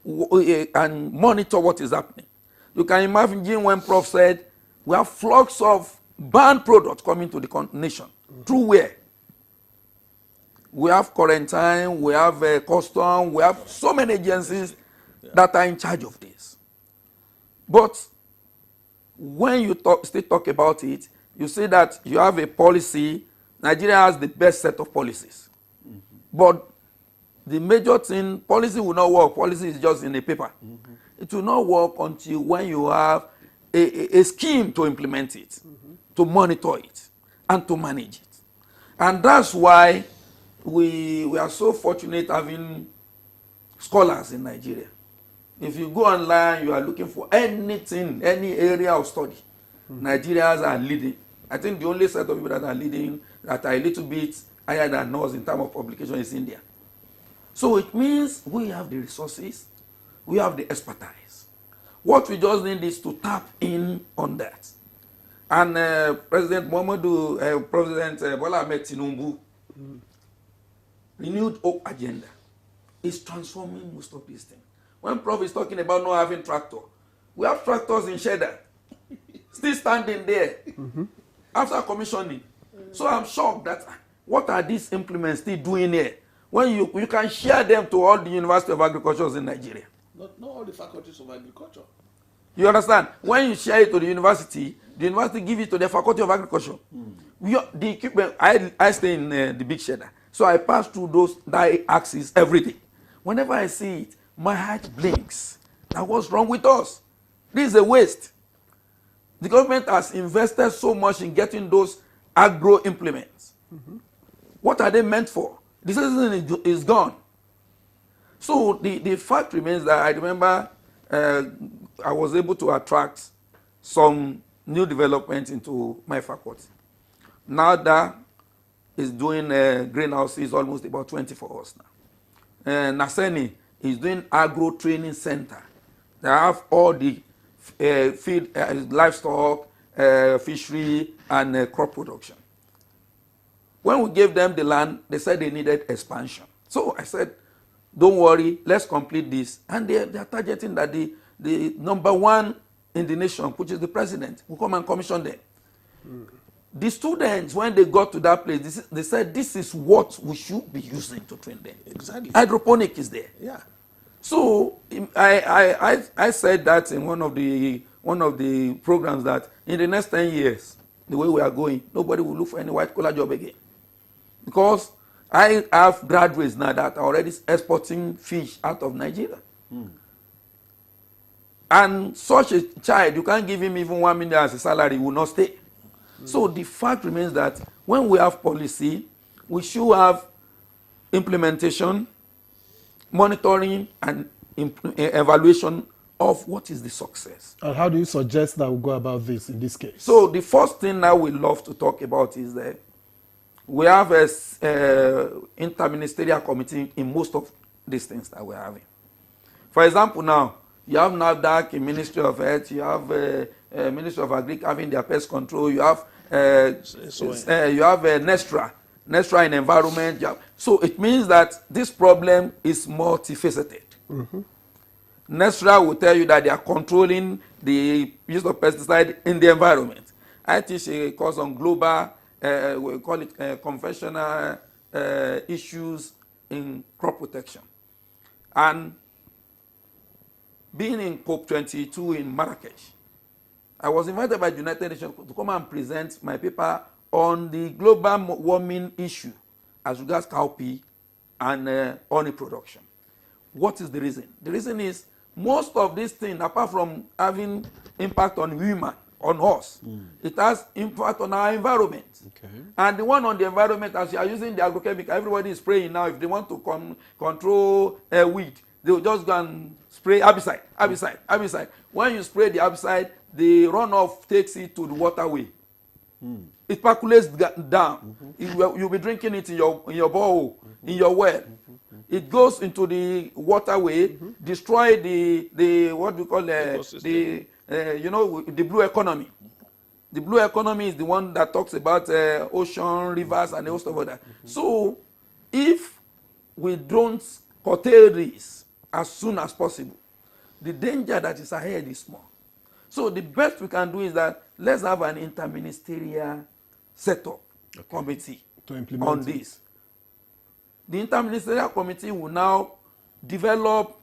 monitor what is happening? You can imagine when Prof said, we have flocks of banned products coming to the nation. Through where? We have quarantine, we have custom, we have so many agencies that are in charge of this. But when you still talk about it, you see that you have a policy. Nigeria has the best set of policies. But the major thing, policy will not work. Policy is just in a paper. It will not work until when you have a scheme to implement it, to monitor it, and to manage it. And that's why we are so fortunate having scholars in Nigeria. If you go online, you are looking for anything, any area of study, Nigerians are leading. I think the only set of people that are leading, that are a little bit higher than us in terms of publication, is India. So it means we have the resources, we have the expertise. What we just need is to tap in on that. And President Bola Ahmed Tinubu, renewed hope agenda, is transforming most of these things. When Prof is talking about not having tractor, we have tractors in Cheddar, still standing there after commissioning. So I'm shocked that what are these implements still doing here? When you can share them to all the University of Agriculture in Nigeria. Not all the faculties of agriculture. You understand? When you share it to the university give it to the Faculty of Agriculture. The equipment, I stay in the big Cheddar. So I pass through that axis every day. Whenever I see it, my heart blinks. Now what's wrong with us? This is a waste. The government has invested so much in getting those agro implements. What are they meant for? The season is gone. So the fact remains that I remember I was able to attract some new development into my faculty. Now that is doing greenhouses almost about 20 for us now. Naseni is doing agro training center. They have all the feed, livestock, fishery, and crop production. When we gave them the land, they said they needed expansion. So I said, don't worry, let's complete this. And they are targeting that the number one in the nation, which is the president, will come and commission them. The students, when they got to that place, they said, this is what we should be using to train them. Exactly. Hydroponic is there. Yeah. So I said that in one of the programs that in the next 10 years, the way we are going, nobody will look for any white-collar job again. Because I have graduates now that are already exporting fish out of Nigeria. And such a child, you can't give him even 1 million as a salary, he will not stay. So the fact remains that when we have policy, we should have implementation, monitoring, and evaluation of what is the success. And how do you suggest that we go about this in this case? So the first thing that we love to talk about is that we have a interministerial committee in most of these things that we're having. For example, now, you have NAFDAC in Ministry of Health, you have Ministry of Agriculture having their pest control, you have Nestra in environment. So it means that this problem is multifaceted. Nestra will tell you that they are controlling the use of pesticide in the environment. I teach a course on global, we call it conventional issues in crop protection. And being in COP22 in Marrakesh, I was invited by the United Nations to come and present my paper on the global warming issue as regards cowpea and honey production. What is the reason? The reason is most of these things, apart from having impact on women, on us, it has impact on our environment. Okay. And the one on the environment, as you are using the agrochemical, everybody is spraying now. If they want to control weed, they will just go and spray herbicide, herbicide, herbicide. When you spray the herbicide, the runoff takes it to the waterway. It percolates down. You'll be drinking it in your bowl, in your well. It goes into the waterway, destroy the what we call the blue economy. The blue economy is the one that talks about ocean, rivers, and the host of other. So, if we don't curtail this as soon as possible, the danger that is ahead is small. So, the best we can do is that let's have an interministerial setup committee to implement on this. The interministerial committee will now develop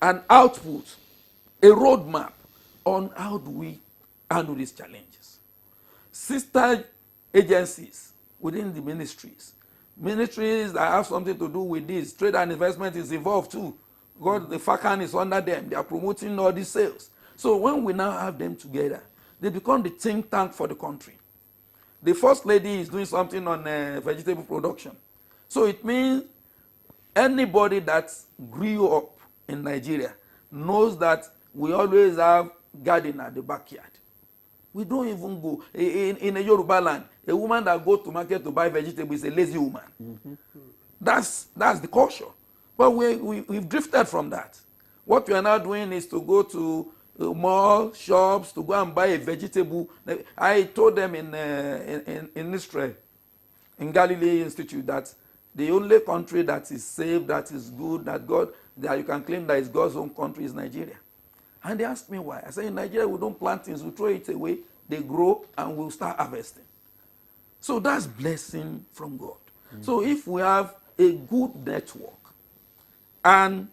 an output, a roadmap on how do we handle these challenges. Sister agencies within the ministries that have something to do with this, trade and investment is involved too. God, the FACAN is under them. They are promoting all these sales. So when we now have them together, they become the think tank for the country. The first lady is doing something on vegetable production. So it means anybody that grew up in Nigeria knows that we always have garden at the backyard. We don't even go. In a Yoruba land, a woman that goes to market to buy vegetables is a lazy woman. That's the culture. But we've drifted from that. What we are now doing is to go to mall, shops, to go and buy a vegetable. I told them in Israel, in Galilee Institute, that the only country that is safe, that is good, that you can claim that is God's own country is Nigeria. And they asked me why. I said, in Nigeria, we don't plant things. We throw it away, they grow, and we'll start harvesting. So that's blessing from God. So if we have a good network, and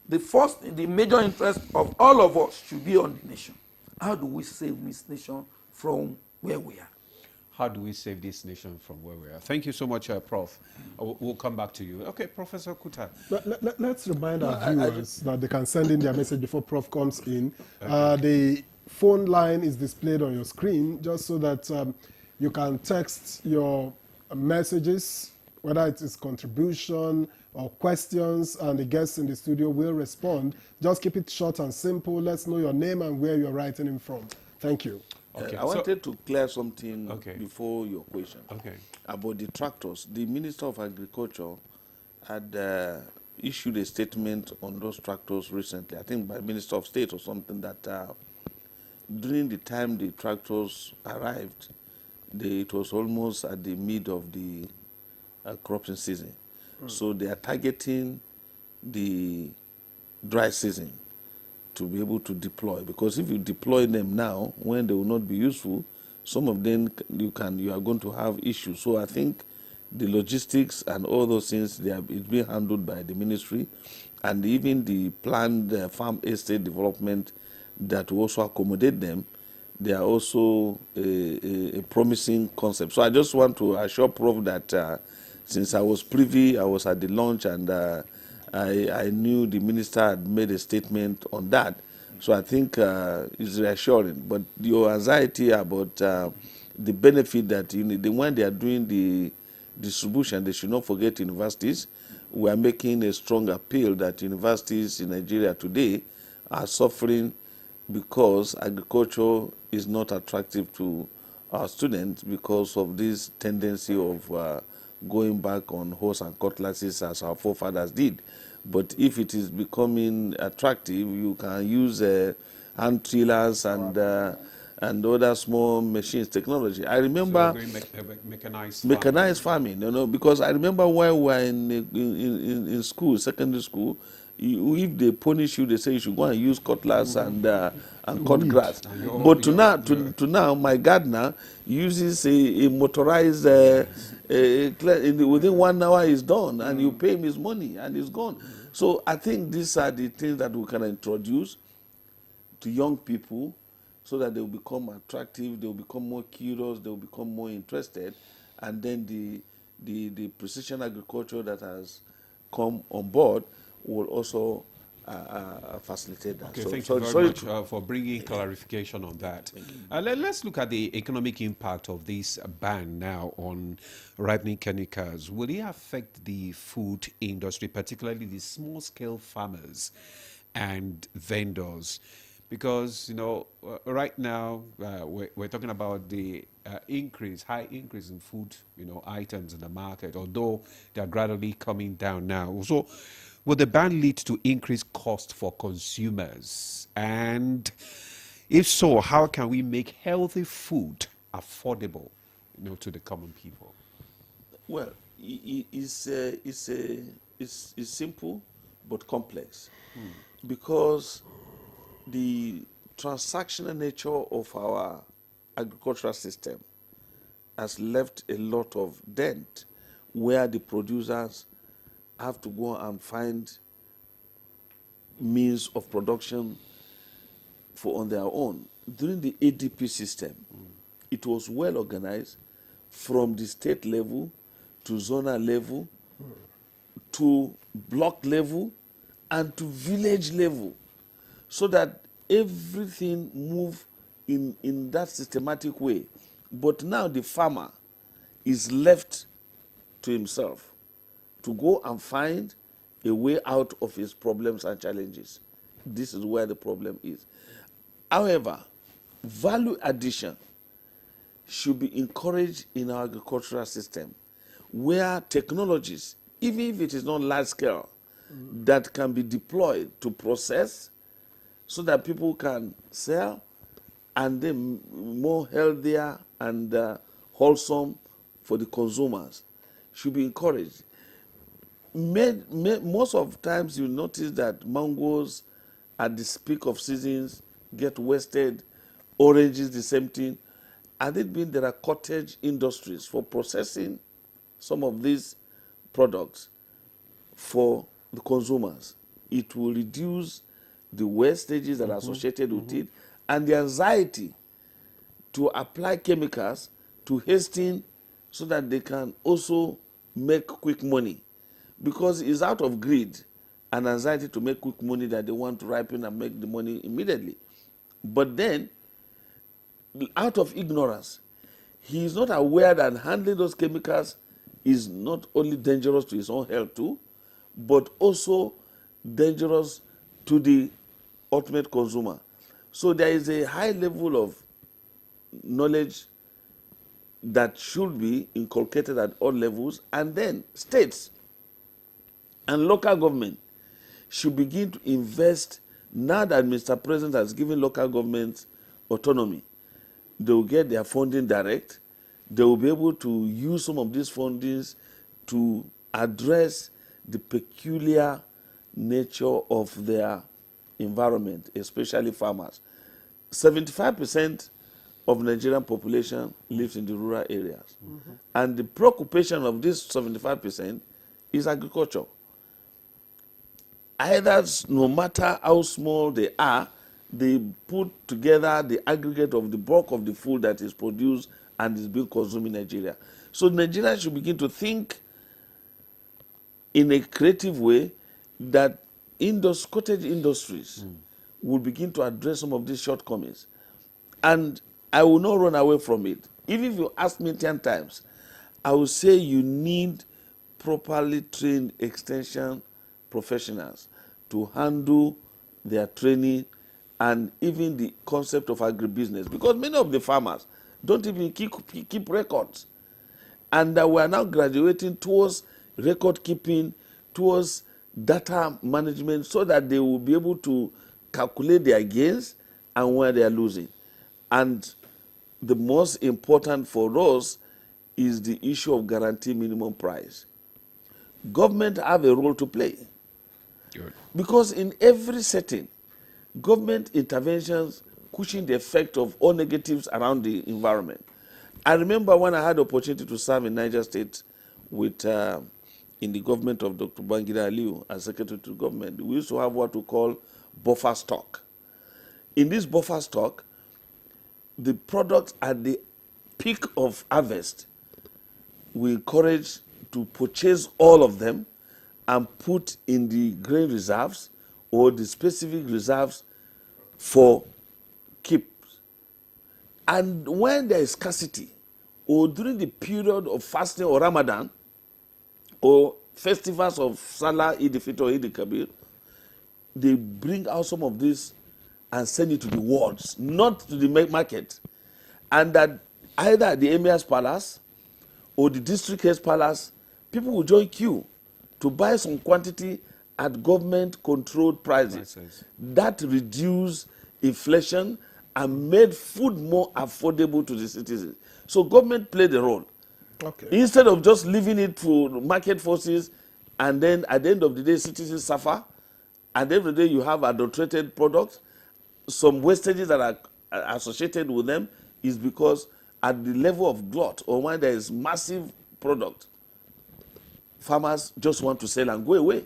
the major interest of all of us should be on the nation. How do we save this nation from where we are? How do we save this nation from where we are? Thank you so much, Prof. We'll come back to you. Okay, Professor Kuta. Let's remind our viewers that they can send in their message before Prof comes in. The phone line is displayed on your screen just so that you can text your messages, whether it is contribution or questions, and the guests in the studio will respond. Just keep it short and simple. Let's know your name and where you're writing in from. Thank you. Okay. I wanted to clear something before your question about the tractors. The Minister of Agriculture had issued a statement on those tractors recently, I think by Minister of State or something, that during the time the tractors arrived, it was almost at the mid of the cropping season. So they are targeting the dry season to be able to deploy, because if you deploy them now when they will not be useful, some of them you are going to have issues. So I think the logistics and all those things, it's being handled by the ministry, and even the planned farm estate development that will also accommodate them, they are also a promising concept. So I just want to assure Prof that since I was privy, I was at the launch, and I knew the minister had made a statement on that. So I think it's reassuring. But your anxiety about the benefit that when they are doing the distribution, they should not forget universities. We are making a strong appeal that universities in Nigeria today are suffering because agriculture is not attractive to our students because of this tendency of going back on horse and cutlasses as our forefathers did. But if it is becoming attractive, you can use hand tillers and other small machines, technology. I remember mechanized farming, because I remember when we were in school, secondary school, if they punish you, they say you should go and use cutlass and cut grass. But to now, my gardener uses a motorized, within 1 hour he's done, and you pay him his money, and he's gone. So I think these are the things that we can introduce to young people so that they will become attractive, they will become more curious, they will become more interested, and then the precision agriculture that has come on board will also facilitate that. Okay, So- thank so- you very sorry much to- for bringing clarification on that. Let's look at the economic impact of this ban now on ripening chemicals. Will it affect the food industry, particularly the small-scale farmers and vendors? Because, right now we're talking about the high increase in food, items in the market, although they're gradually coming down now. So will the ban lead to increased cost for consumers? And if so, how can we make healthy food affordable, to the common people? Well, it's simple but complex because the transactional nature of our agricultural system has left a lot of dent where the producers have to go and find means of production on their own. During the ADP system, it was well organized from the state level to zonal level to block level and to village level, so that everything moved in that systematic way. But now the farmer is left to himself to go and find a way out of his problems and challenges. This is where the problem is. However, value addition should be encouraged in our agricultural system, where technologies, even if it is not large scale, that can be deployed to process so that people can sell and then more healthier and wholesome for the consumers, should be encouraged. Most of times you notice that mangoes at the peak of seasons get wasted, oranges the same thing. And it being there are cottage industries for processing some of these products for the consumers. It will reduce the wastages that are associated with it and the anxiety to apply chemicals to hasten so that they can also make quick money, because it's out of greed and anxiety to make quick money that they want to ripen and make the money immediately. But then, out of ignorance, he is not aware that handling those chemicals is not only dangerous to his own health too, but also dangerous to the ultimate consumer. So there is a high level of knowledge that should be inculcated at all levels, and then states and local government should begin to invest. Now that Mr. President has given local governments autonomy, they will get their funding direct. They will be able to use some of these fundings to address the peculiar nature of their environment, especially farmers. 75% of Nigerian population lives in the rural areas. And the preoccupation of this 75% is agriculture. Either, no matter how small they are, they put together the aggregate of the bulk of the food that is produced and is being consumed in Nigeria. So Nigeria should begin to think in a creative way that cottage industries will begin to address some of these shortcomings. And I will not run away from it. Even if you ask me 10 times, I will say you need properly trained extension professionals to handle their training and even the concept of agribusiness, because many of the farmers don't even keep records. And we are now graduating towards record keeping, towards data management, so that they will be able to calculate their gains and where they are losing. And the most important for us is the issue of guaranteed minimum price. Government have a role to play. Good. Because in every setting, government interventions cushion the effect of all negatives around the environment. I remember when I had the opportunity to serve in Niger State with in the government of Dr. Babangida Aliyu as Secretary to Government, we used to have what we call buffer stock. In this buffer stock, the products at the peak of harvest, we encourage to purchase all of them and put in the grain reserves or the specific reserves for keep. And when there is scarcity, or during the period of fasting or Ramadan, or festivals of Salah, Eid al-Fitr or Eid al-Kabir, they bring out some of this and send it to the wards, not to the market. And that either at the Emir's palace or the district head's palace, people will join queue to buy some quantity at government-controlled prices. That reduced inflation and made food more affordable to the citizens. So government played a role. Okay. Instead of just leaving it to market forces, and then at the end of the day, citizens suffer, and every day you have adulterated products, some wastages that are associated with them is because at the level of glut, or when there is massive product, farmers just want to sell and go away.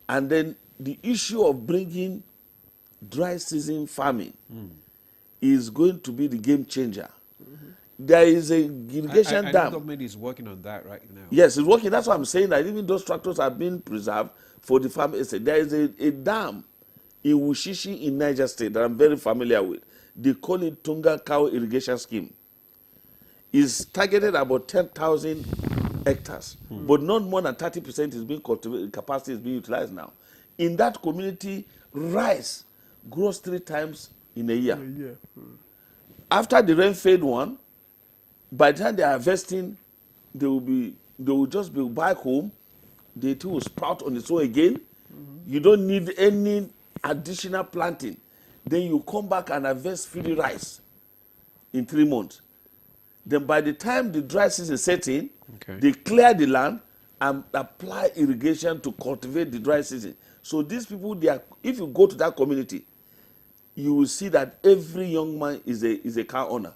And then the issue of bringing dry season farming is going to be the game changer. There is a irrigation I dam. the government is working on that right now. Yes, it's working. That's what I'm saying, that even those tractors are being preserved for the farm estate. There is a dam in Wushishi in Niger State that I'm very familiar with. They call it Tunga Cow Irrigation Scheme. It's targeted about 10,000 hectares, but not more than 30% is being cultivated, capacity is being utilized now. In that community, rice grows 3 times in a year. After the rain fade one, by the time they are harvesting, they will just be back home. The thing will sprout on its own again. You don't need any additional planting. Then you come back and harvest free rice in 3 months. Then by the time the dry season sets in, they clear the land and apply irrigation to cultivate the dry season. So these people, if you go to that community, you will see that every young man is a car owner.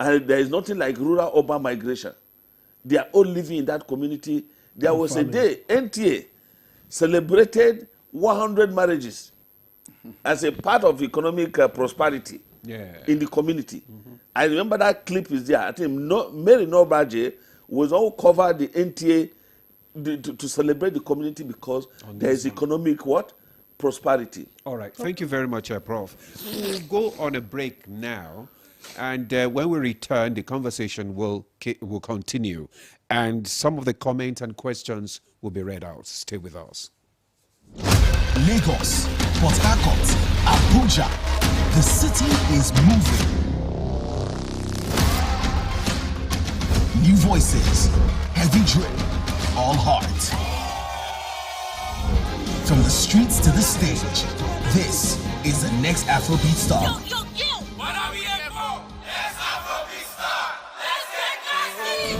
And there is nothing like rural-urban migration. They are all living in that community. There was a day, NTA celebrated 100 marriages as a part of economic prosperity in the community. I remember that clip is there. I think Mary Nobaje was all covered the NTA to celebrate the community because there is economic what? Prosperity. All right. Thank you very much, Prof. We'll go on a break now. And when we return, the conversation will continue. And some of the comments and questions will be read out. Stay with us. Lagos, Port Harcourt, Abuja. The city is moving. New voices, heavy drip, all heart. From the streets to the stage, this is the next Afrobeat star. What are we here for? Let's Afrobeat star. Let's get classy.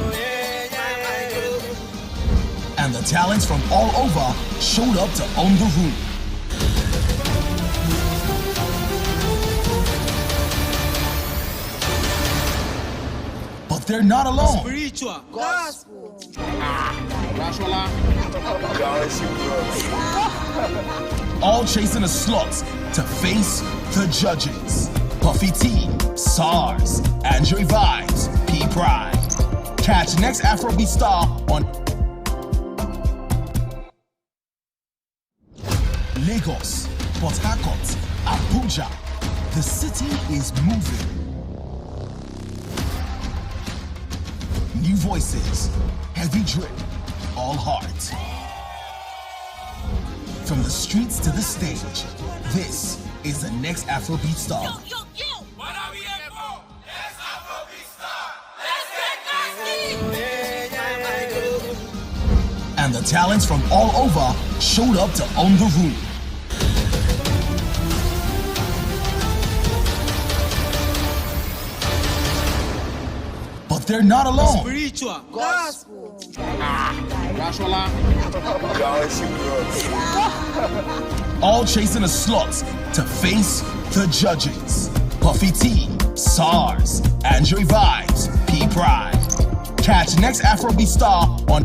And the talents from all over showed up to own the room. But they're not alone. Spiritual. Gospel. All chasing a slot to face the judges. Puffy T, SARS, Andre Vibes, P Pride. Catch next Afrobeat star on Lagos, Port Harcourt, Abuja. The city is moving. New voices, heavy drip, all heart. From the streets to the stage, this is the next Afrobeat star. What are we here for? Let's Afrobeat star. Let's get classy. And the talents from all over showed up to own the room. But they're not alone. Spiritual. Gospel. All chasing a slot to face the judges. Puffy T, SARS, Andre Vibes, P Pride. Catch next Afrobeat star on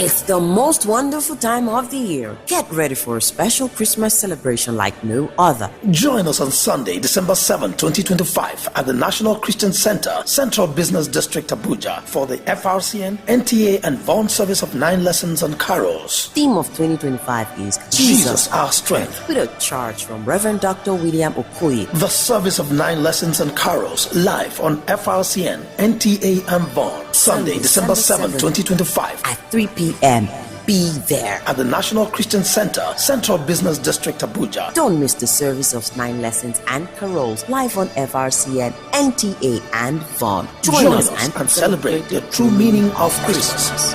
It's the most wonderful time of the year. Get ready for a special Christmas celebration like no other. Join us on Sunday, December 7, 2025 at the National Christian Center, Central Business District, Abuja for the FRCN, NTA and Vaughan service of 9 lessons and carols. Theme of 2025 is Jesus our strength. With a charge from Reverend Dr. William Okoye. The service of 9 lessons and carols live on FRCN, NTA and Vaughan. Sunday, December 7, 2025 at 3 p.m. Be there at the National Christian Center, Central Business District, Abuja. Don't miss the service of 9 lessons and carols live on FRCN, NTA and Vaughan. Join us and celebrate the true meaning of Christmas.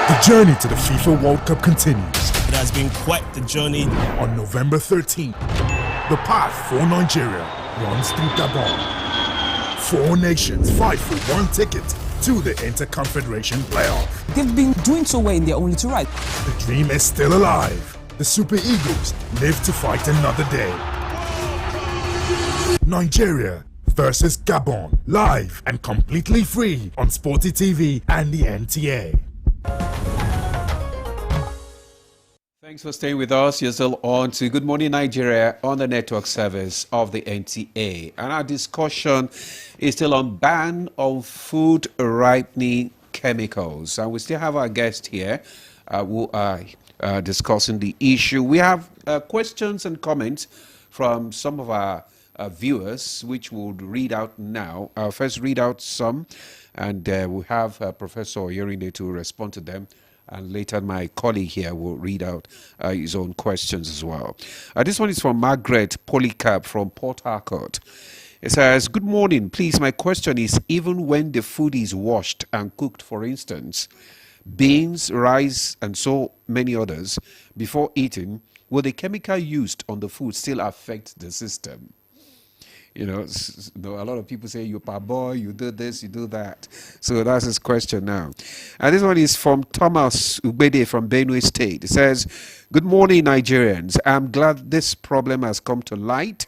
The journey to the FIFA World Cup continues. It has been quite the journey. On November 13th, the path for Nigeria runs through Gabon. 4 nations fight for 1 ticket to the Interconfederation playoff. They've been doing so well in their only 2 right. The dream is still alive. The Super Eagles live to fight another day. Nigeria versus Gabon, live and completely free on Sporty TV and the NTA. Thanks for staying with us. You're still on to Good Morning Nigeria on the network service of the NTA. And our discussion is still on ban of food ripening chemicals. And we still have our guest here who are discussing the issue. We have questions and comments from some of our viewers, which we'll read out now. I'll first read out some, and we'll have Professor Yerinde to respond to them. And later my colleague here will read out his own questions as well. This one is from Margaret Polycarp from Port Harcourt. It says, good morning. Please, my question is, even when the food is washed and cooked, for instance, beans, rice, and so many others, before eating, will the chemical used on the food still affect the system? You know, a lot of people say, you parboil, you do this, you do that. So that's his question now. And this one is from Thomas Ubede from Benue State. It says, good morning, Nigerians. I'm glad this problem has come to light.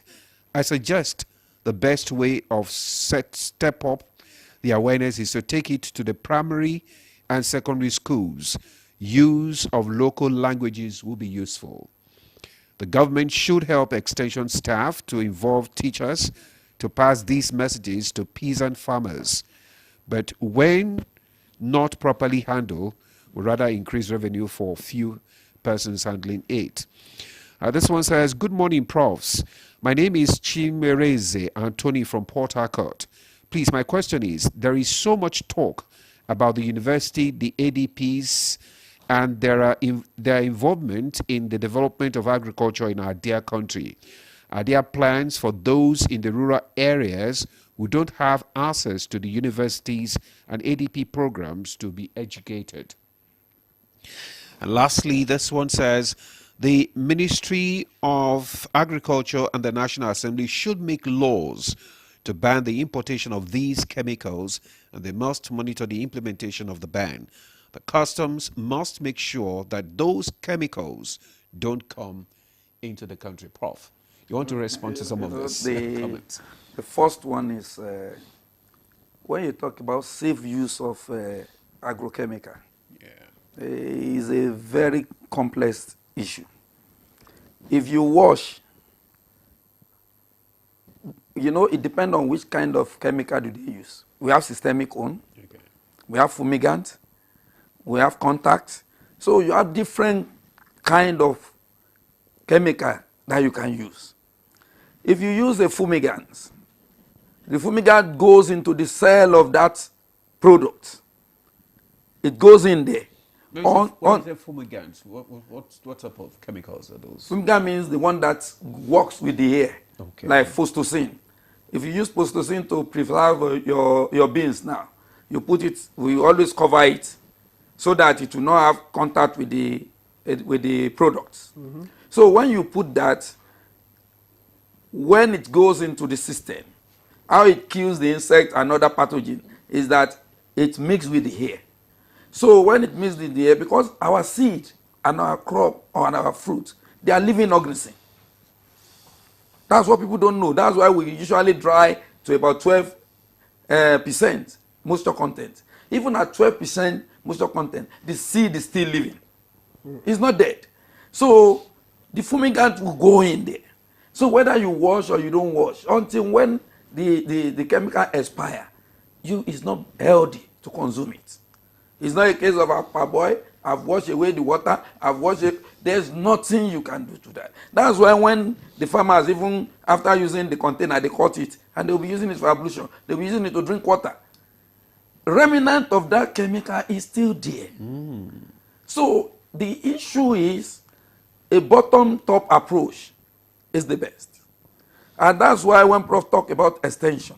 I suggest the best way of step up the awareness is to take it to the primary and secondary schools. Use of local languages will be useful. The government should help extension staff to involve teachers to pass these messages to peasant farmers. But when not properly handled, will rather increase revenue for few persons handling it. This one says, good morning, profs. My name is Chimereze Anthony from Port Harcourt. Please, my question is, there is so much talk about the university, the ADPs, and their involvement in the development of agriculture in our dear country. Are there plans for those in the rural areas who don't have access to the universities and ADP programs to be educated? And lastly, this one says, the Ministry of Agriculture and the National Assembly should make laws to ban the importation of these chemicals, and they must monitor the implementation of the ban. The customs must make sure that those chemicals don't come into the country. Prof, you want to respond to some of those comments? The first one is when you talk about safe use of agrochemical, is a very complex issue. If you wash, you know, it depends on which kind of chemical do they use. We have systemic one, we have fumigant, we have contact. So you have different kind of chemical that you can use. If you use a fumigant, the fumigant goes into the cell of that product. It goes in there. What is a fumigant? What type of chemicals are those? Fumigant means the one that works with the air, like phosphocin. If you use phosphocin to preserve your beans now, you put it, we always cover it so that it will not have contact with the products. Mm-hmm. So when you put that, when it goes into the system, how it kills the insect and other pathogen is that it mixes with the air. So when it mixes with the air, because our seed and our crop or our fruit, they are living organisms. That's what people don't know. That's why we usually dry to about 12 percent moisture content, even at 12% moisture content, the seed is still living. It's not dead. So the fumigant will go in there. So whether you wash or you don't wash, until when the chemical expire, it's not healthy to consume it. It's not a case of a parboil, I've washed away the water, I've washed it. There's nothing you can do to that. That's why when the farmers, even after using the container, they cut it, and they'll be using it for ablution. They'll be using it to drink water. Remnant of that chemical is still there. So the issue is a bottom-top approach is the best. And that's why when Prof talk about extension,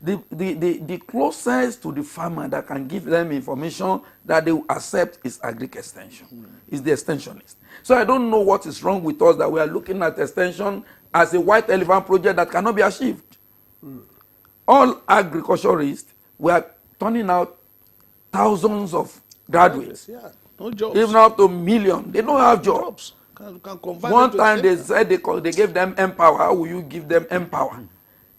the closest to the farmer that can give them information that they will accept is agric extension, is the extensionist. So I don't know what is wrong with us that we are looking at extension as a white elephant project that cannot be achieved. All agriculturists were turning out thousands of graduates, No jobs. even up to millions. They don't have jobs. Can convert One them to time a they sector. said they gave them empower. How will you give them empower?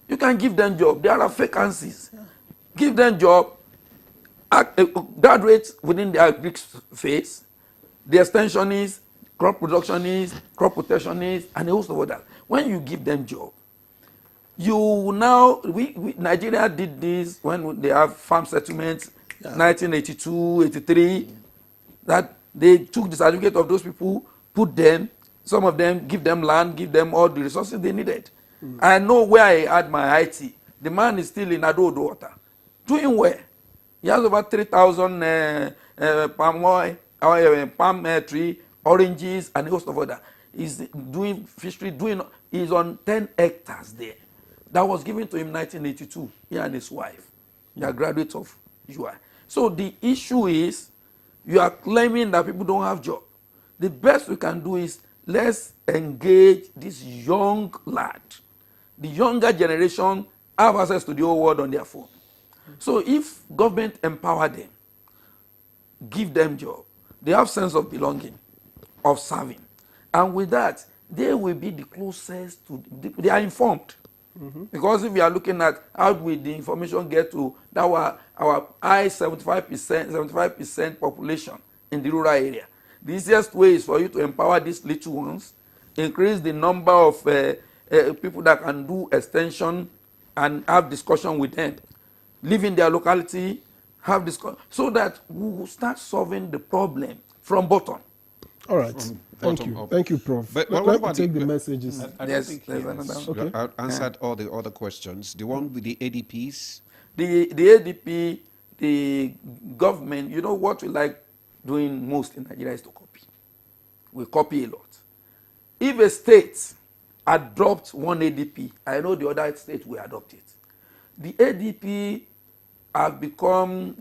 You can give them job. There are vacancies. Give them job. Graduates within the agric phase, the extensionists, crop productionists, crop protectionists, and a host of others. When you give them job, you now, Nigeria did this when they have farm settlements, 1982, 83, that they took the certificate of those people, put them, some of them, give them land, give them all the resources they needed. I know where I had my IT. The man is still in Ado-Odo water. Doing well. He has over 3,000 palm oil, palm tree, oranges, and a host of other. He's doing fishery, he's on 10 hectares there. That was given to him in 1982, he and his wife. They are graduates of UI. So the issue is, you are claiming that people don't have jobs. The best we can do is, let's engage this young lad. The younger generation have access to the whole world on their phone. So if government empower them, give them job, they have sense of belonging, of serving. And with that, they will be the closest to, they are informed. Because if we are looking at how will the information get to that our high 75% population in the rural area, the easiest way is for you to empower these little ones, increase the number of people that can do extension and have discussion with them, live in their locality, have discussion, so that we will start solving the problem from bottom. All right. Thank you. up. Thank you, Prof. But Let what me about take the the- messages. I don't Yes, think there's he another has one. Okay. answered all the other questions. The one with the ADPs. The ADP, the government, you know what we like doing most in Nigeria is to copy. We copy a lot. If a state adopts one ADP, I know the other state will adopt it. The ADP have become,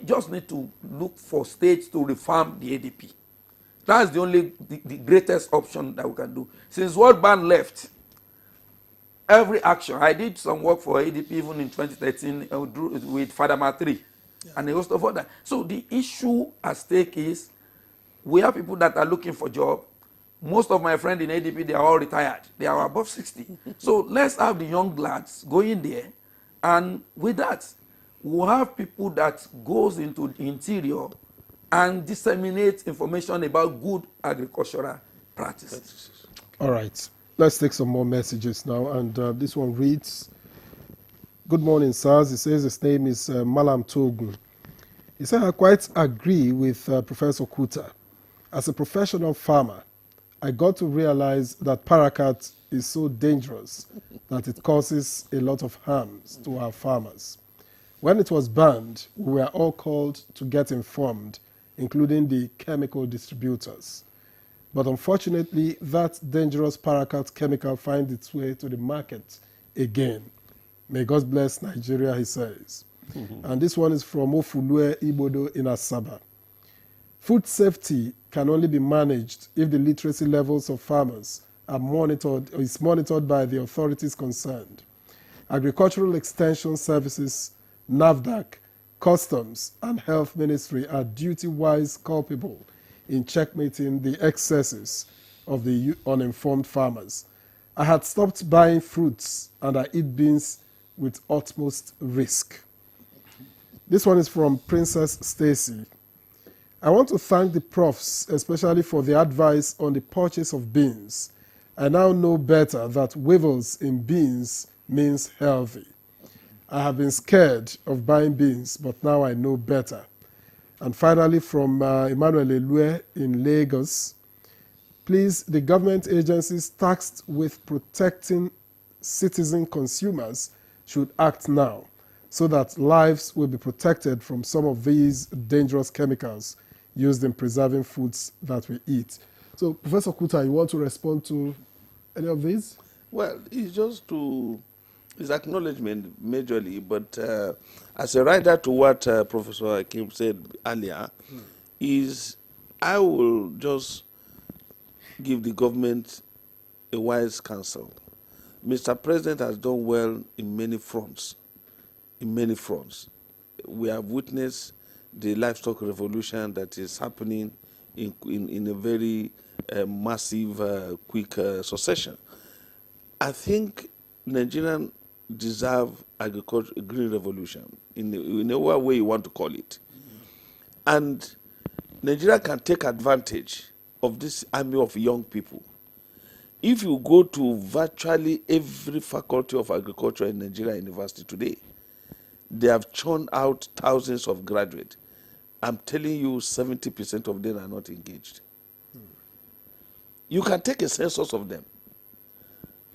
just need to look for states to reform the ADP. That's the greatest option that we can do. Since World Bank left, every action, I did some work for ADP even in 2013 with FADAMA 3 and a host of others. So the issue at stake is, we have people that are looking for job. Most of my friends in ADP, they are all retired. They are above 60. So let's have the young lads go in there, and with that, we'll have people that goes into the interior and disseminate information about good agricultural practices. All right. Let's take some more messages now. And this one reads, "Good morning, sirs." He says his name is Malam Togun. He said, "I quite agree with Professor Kuta. As a professional farmer, I got to realize that paraquat is so dangerous that it causes a lot of harms to our farmers. When it was banned, we were all called to get informed, including the chemical distributors. But unfortunately, that dangerous paraquat chemical finds its way to the market again. May God bless Nigeria," he says. And this one is from Ofulue Ibodo in Asaba. "Food safety can only be managed if the literacy levels of farmers are monitored by the authorities concerned. Agricultural Extension Services, NAFDAC, Customs, and Health Ministry are duty-wise culpable in checkmating the excesses of the uninformed farmers. I had stopped buying fruits and I eat beans with utmost risk. This one is from Princess Stacy. I want to thank the profs, especially for the advice on the purchase of beans. I now know better that weevils in beans means healthy. I have been scared of buying beans, but now I know better. And finally, from Emmanuel Elue in Lagos, please, the government agencies tasked with protecting citizen consumers should act now so that lives will be protected from some of these dangerous chemicals used in preserving foods that we eat. So, Professor Kuta, you want to respond to any of these? Well, it's just to, it's acknowledgement majorly, but as a rider to what Professor Akim said earlier, is I will just give the government a wise counsel. Mr. President has done well in many fronts. In many fronts. We have witnessed the livestock revolution that is happening in a very massive, quick succession. I think Nigerians deserve agriculture, a green revolution, in a way you want to call it. And Nigeria can take advantage of this army of young people. If you go to virtually every faculty of agriculture in Nigeria University today, they have churned out thousands of graduates. I'm telling you, 70% of them are not engaged. You can take a census of them.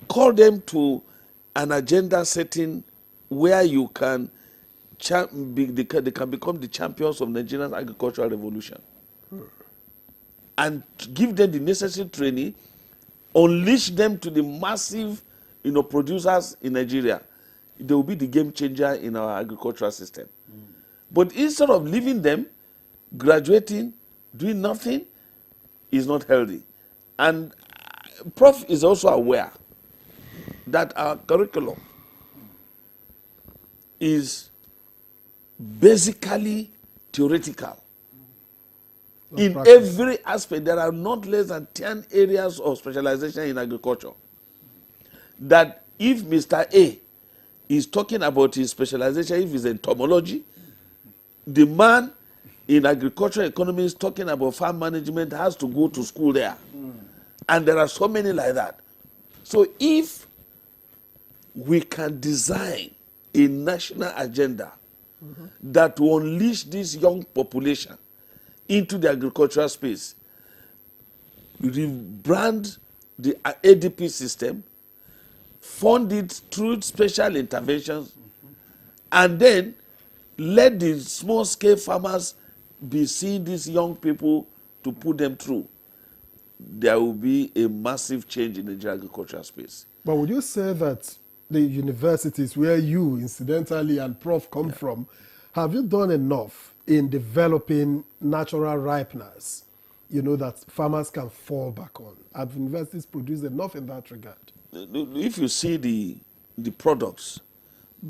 Call them to an agenda setting where you can they can become the champions of Nigerian agricultural revolution. And give them the necessary training, unleash them to the massive producers in Nigeria. They will be the game changer in our agricultural system. But instead of leaving them, graduating, doing nothing, is not healthy. And Prof is also aware that our curriculum is basically theoretical. In every aspect, there are not less than 10 areas of specialization in agriculture. That if Mr. A is talking about his specialization, if it's entomology, the man in agricultural economy is talking about farm management has to go to school there. And there are so many like that. So if we can design a national agenda that will unleash this young population into the agricultural space, rebrand the ADP system, fund it through special interventions, and then let the small-scale farmers be seeing these young people to put them through, there will be a massive change in the agricultural space. But would you say that the universities where you, incidentally, and Prof come from, have you done enough in developing natural ripeners, that farmers can fall back on? Have universities produced enough in that regard? If you see the products,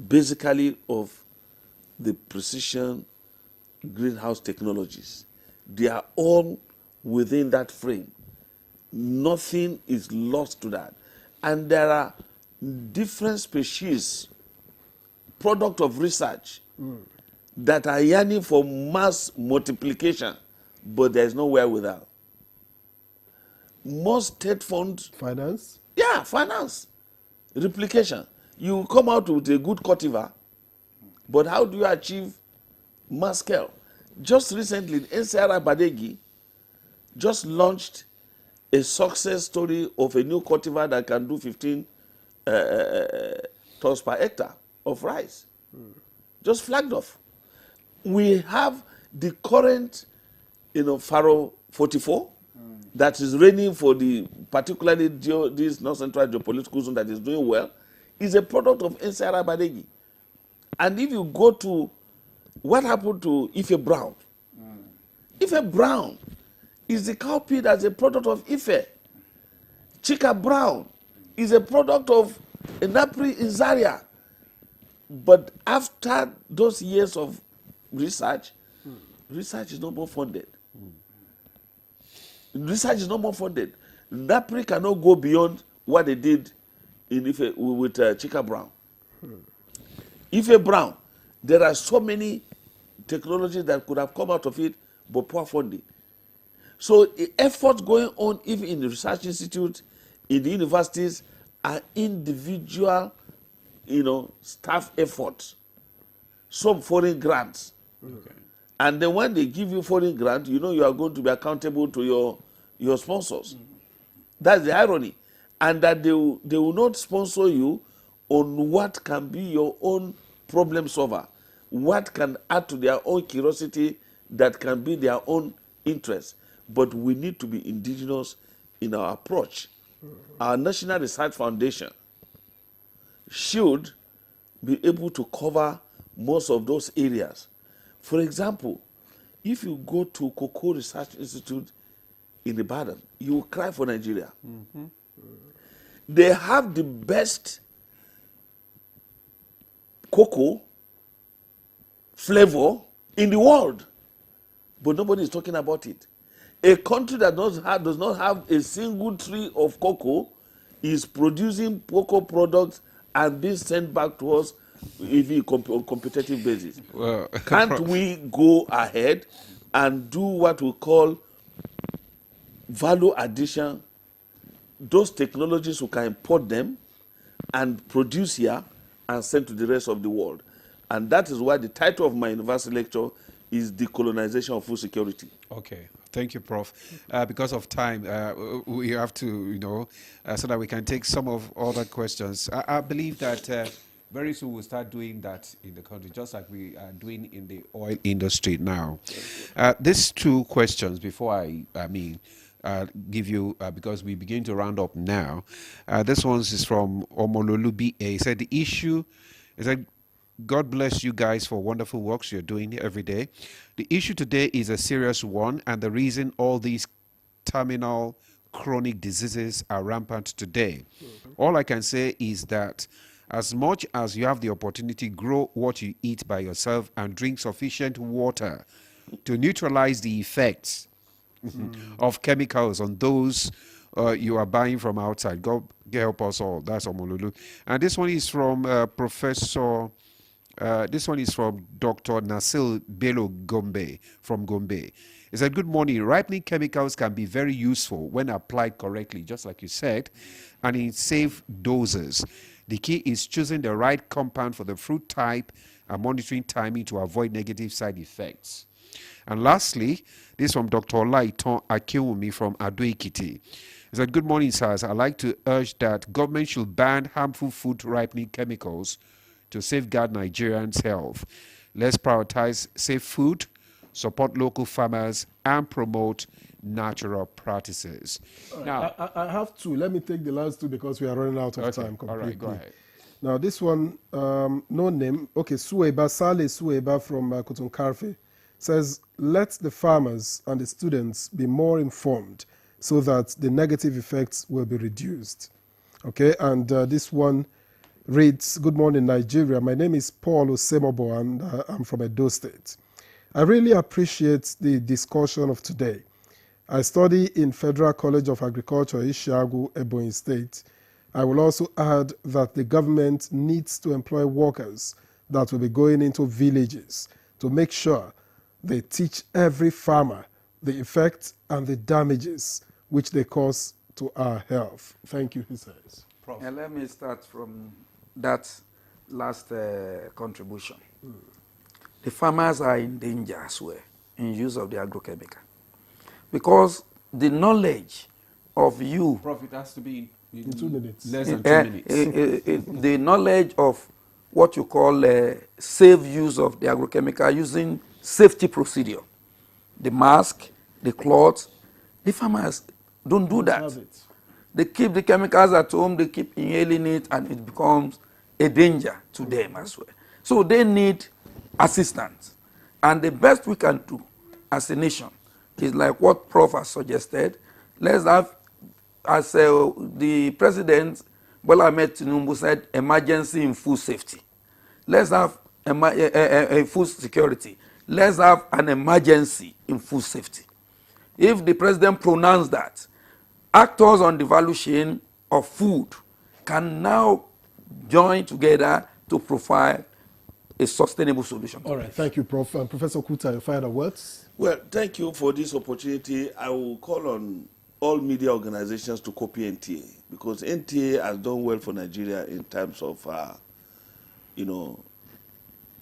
basically of the precision greenhouse technologies, they are all within that frame. Nothing is lost to that. And there are different species, product of research, that are yearning for mass multiplication, but there is no wherewithal. Most state funds... Finance? Yeah, finance. Replication. You come out with a good cultivar, but how do you achieve mass scale? Just recently, NCR Badegi just launched a success story of a new cultivar that can do 15 tons per hectare of rice. Just flagged off. We have the current, Faro 44 that is reigning for the particularly this North Central geopolitical zone that is doing well, is a product of NCR Badegi. And if you go to what happened to Ife Brown, Ife Brown is the cowpea as a product of Ife. Chika Brown is a product of Napri in Zaria. But after those years of research, research is no more funded. Research is no more funded. Napri cannot go beyond what they did in Ife with Chika Brown. Ife Brown, there are so many technologies that could have come out of it, but poor funding. So efforts going on even in the research institutes, in the universities, are individual, staff efforts. Some foreign grants. Okay. And then when they give you foreign grant, you are going to be accountable to your sponsors. That's the irony. And that they will not sponsor you on what can be your own problem solver, what can add to their own curiosity that can be their own interest. But we need to be indigenous in our approach. Our National Research Foundation should be able to cover most of those areas. For example, if you go to Cocoa Research Institute in Ibadan, you will cry for Nigeria. Mm-hmm. They have the best cocoa flavor in the world, but nobody is talking about it. A country that does not have a single tree of cocoa is producing cocoa products and being sent back to us on competitive basis. Well, can't we go ahead and do what we call value addition? Those technologies, we can import them and produce here and send to the rest of the world. And that is why the title of my university lecture is Decolonization of Food Security. Okay. Thank you, Prof. Because of time, we have to, so that we can take some of other questions. I believe that very soon we'll start doing that in the country, just like we are doing in the oil industry now. These two questions before I give you, because we begin to round up now. This one is from Omololu B.A. He said, the issue is that God bless you guys for wonderful works you're doing every day. The issue today is a serious one, and the reason all these terminal chronic diseases are rampant today. Mm-hmm. All I can say is that as much as you have the opportunity, grow what you eat by yourself and drink sufficient water to neutralize the effects of chemicals on those you are buying from outside. God help us all. That's Omololu. And this one is from this one is from Dr. Nasil Bello Gombe from Gombe. He said, good morning. Ripening chemicals can be very useful when applied correctly, just like you said, and in safe doses. The key is choosing the right compound for the fruit type and monitoring timing to avoid negative side effects. And lastly, this from Dr. Olaiton Akinwumi from Ado-Ekiti. He said, good morning, sirs. I'd like to urge that government should ban harmful food ripening chemicals to safeguard Nigerians' health. Let's prioritize safe food, support local farmers, and promote natural practices. Now, I have two. Let me take the last two because we are running out of time completely. All right, go ahead. Now, this one, no name. Okay, Sueba, Saleh Sueba from Kutunkarfe says, let the farmers and the students be more informed so that the negative effects will be reduced. Okay, and this one reads, good morning, Nigeria. My name is Paul Osemobo, and I'm from Edo State. I really appreciate the discussion of today. I study in Federal College of Agriculture, Ishiagu, Ebonyi State. I will also add that the government needs to employ workers that will be going into villages to make sure they teach every farmer the effects and the damages which they cause to our health. Thank you, he says. And let me start from that last contribution. The farmers are in danger as well in use of the agrochemical. Because the knowledge of you... Profit has to be in 2 minutes. Less than 2 minutes. The knowledge of what you call safe use of the agrochemical using safety procedure. The mask, the cloth, the farmers don't do that. They keep the chemicals at home, they keep inhaling it, and it becomes a danger to them as well. So they need assistance. And the best we can do as a nation is like what Prof has suggested. Let's have, as the President Bola Ahmed Tinubu said, emergency in food safety. Let's have food security. Let's have an emergency in food safety. If the President pronounced that, actors on the value chain of food can now join together to provide a sustainable solution. All right, thank you, Prof. Professor Kuta, your final words? Well, thank you for this opportunity. I will call on all media organizations to copy NTA, because NTA has done well for Nigeria in terms of,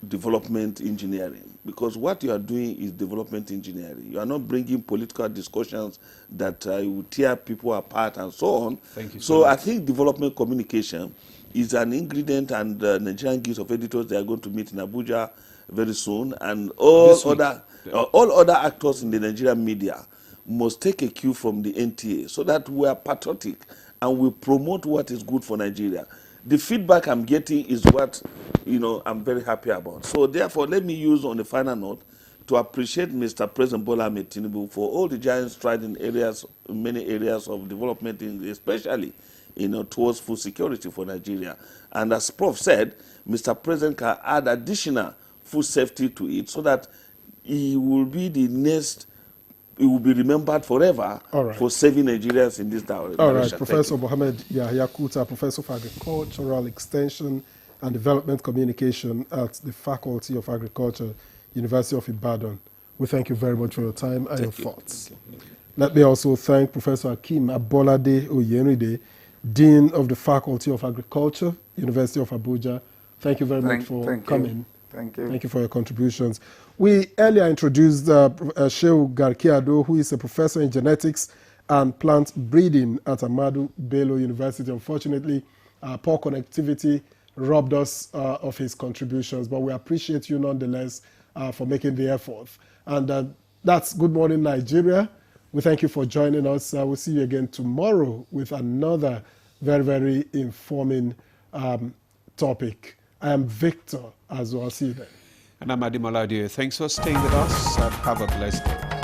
development engineering. Because what you are doing is development engineering. You are not bringing political discussions that will tear people apart and so on. Thank you so I think development communication is an ingredient, and Nigerian Guild of Editors, they are going to meet in Abuja very soon, and all other actors in the Nigerian media must take a cue from the NTA so that we are patriotic and we promote what is good for Nigeria. The feedback I'm getting is what I'm very happy about. So therefore, let me use on the final note to appreciate Mr. President Bola Ahmed Tinubu for all the giant strides in many areas of development, especially towards food security for Nigeria. And as Prof said, Mr. President can add additional food safety to it so that he will be the next. It will be remembered forever for saving Nigerians in this direction. All right, Professor Mohammed Yahya Kuta, Professor of Agricultural Extension and Development Communication at the Faculty of Agriculture, University of Ibadan. We thank you very much for your time and your thoughts. Let me also thank Professor Akeem Abolade Oyenride, Dean of the Faculty of Agriculture, University of Abuja. Thank you very much for coming. Thank you. Thank you for your contributions. We earlier introduced Shehu Garkiado, who is a professor in genetics and plant breeding at Ahmadu Bello University. Unfortunately, poor connectivity robbed us of his contributions, but we appreciate you nonetheless for making the effort. And that's Good Morning Nigeria. We thank you for joining us. We'll see you again tomorrow with another very, very informing topic. I am Victor as well. See you then. And I'm Ademola Adeoye. Thanks for staying with us and have a blessed day.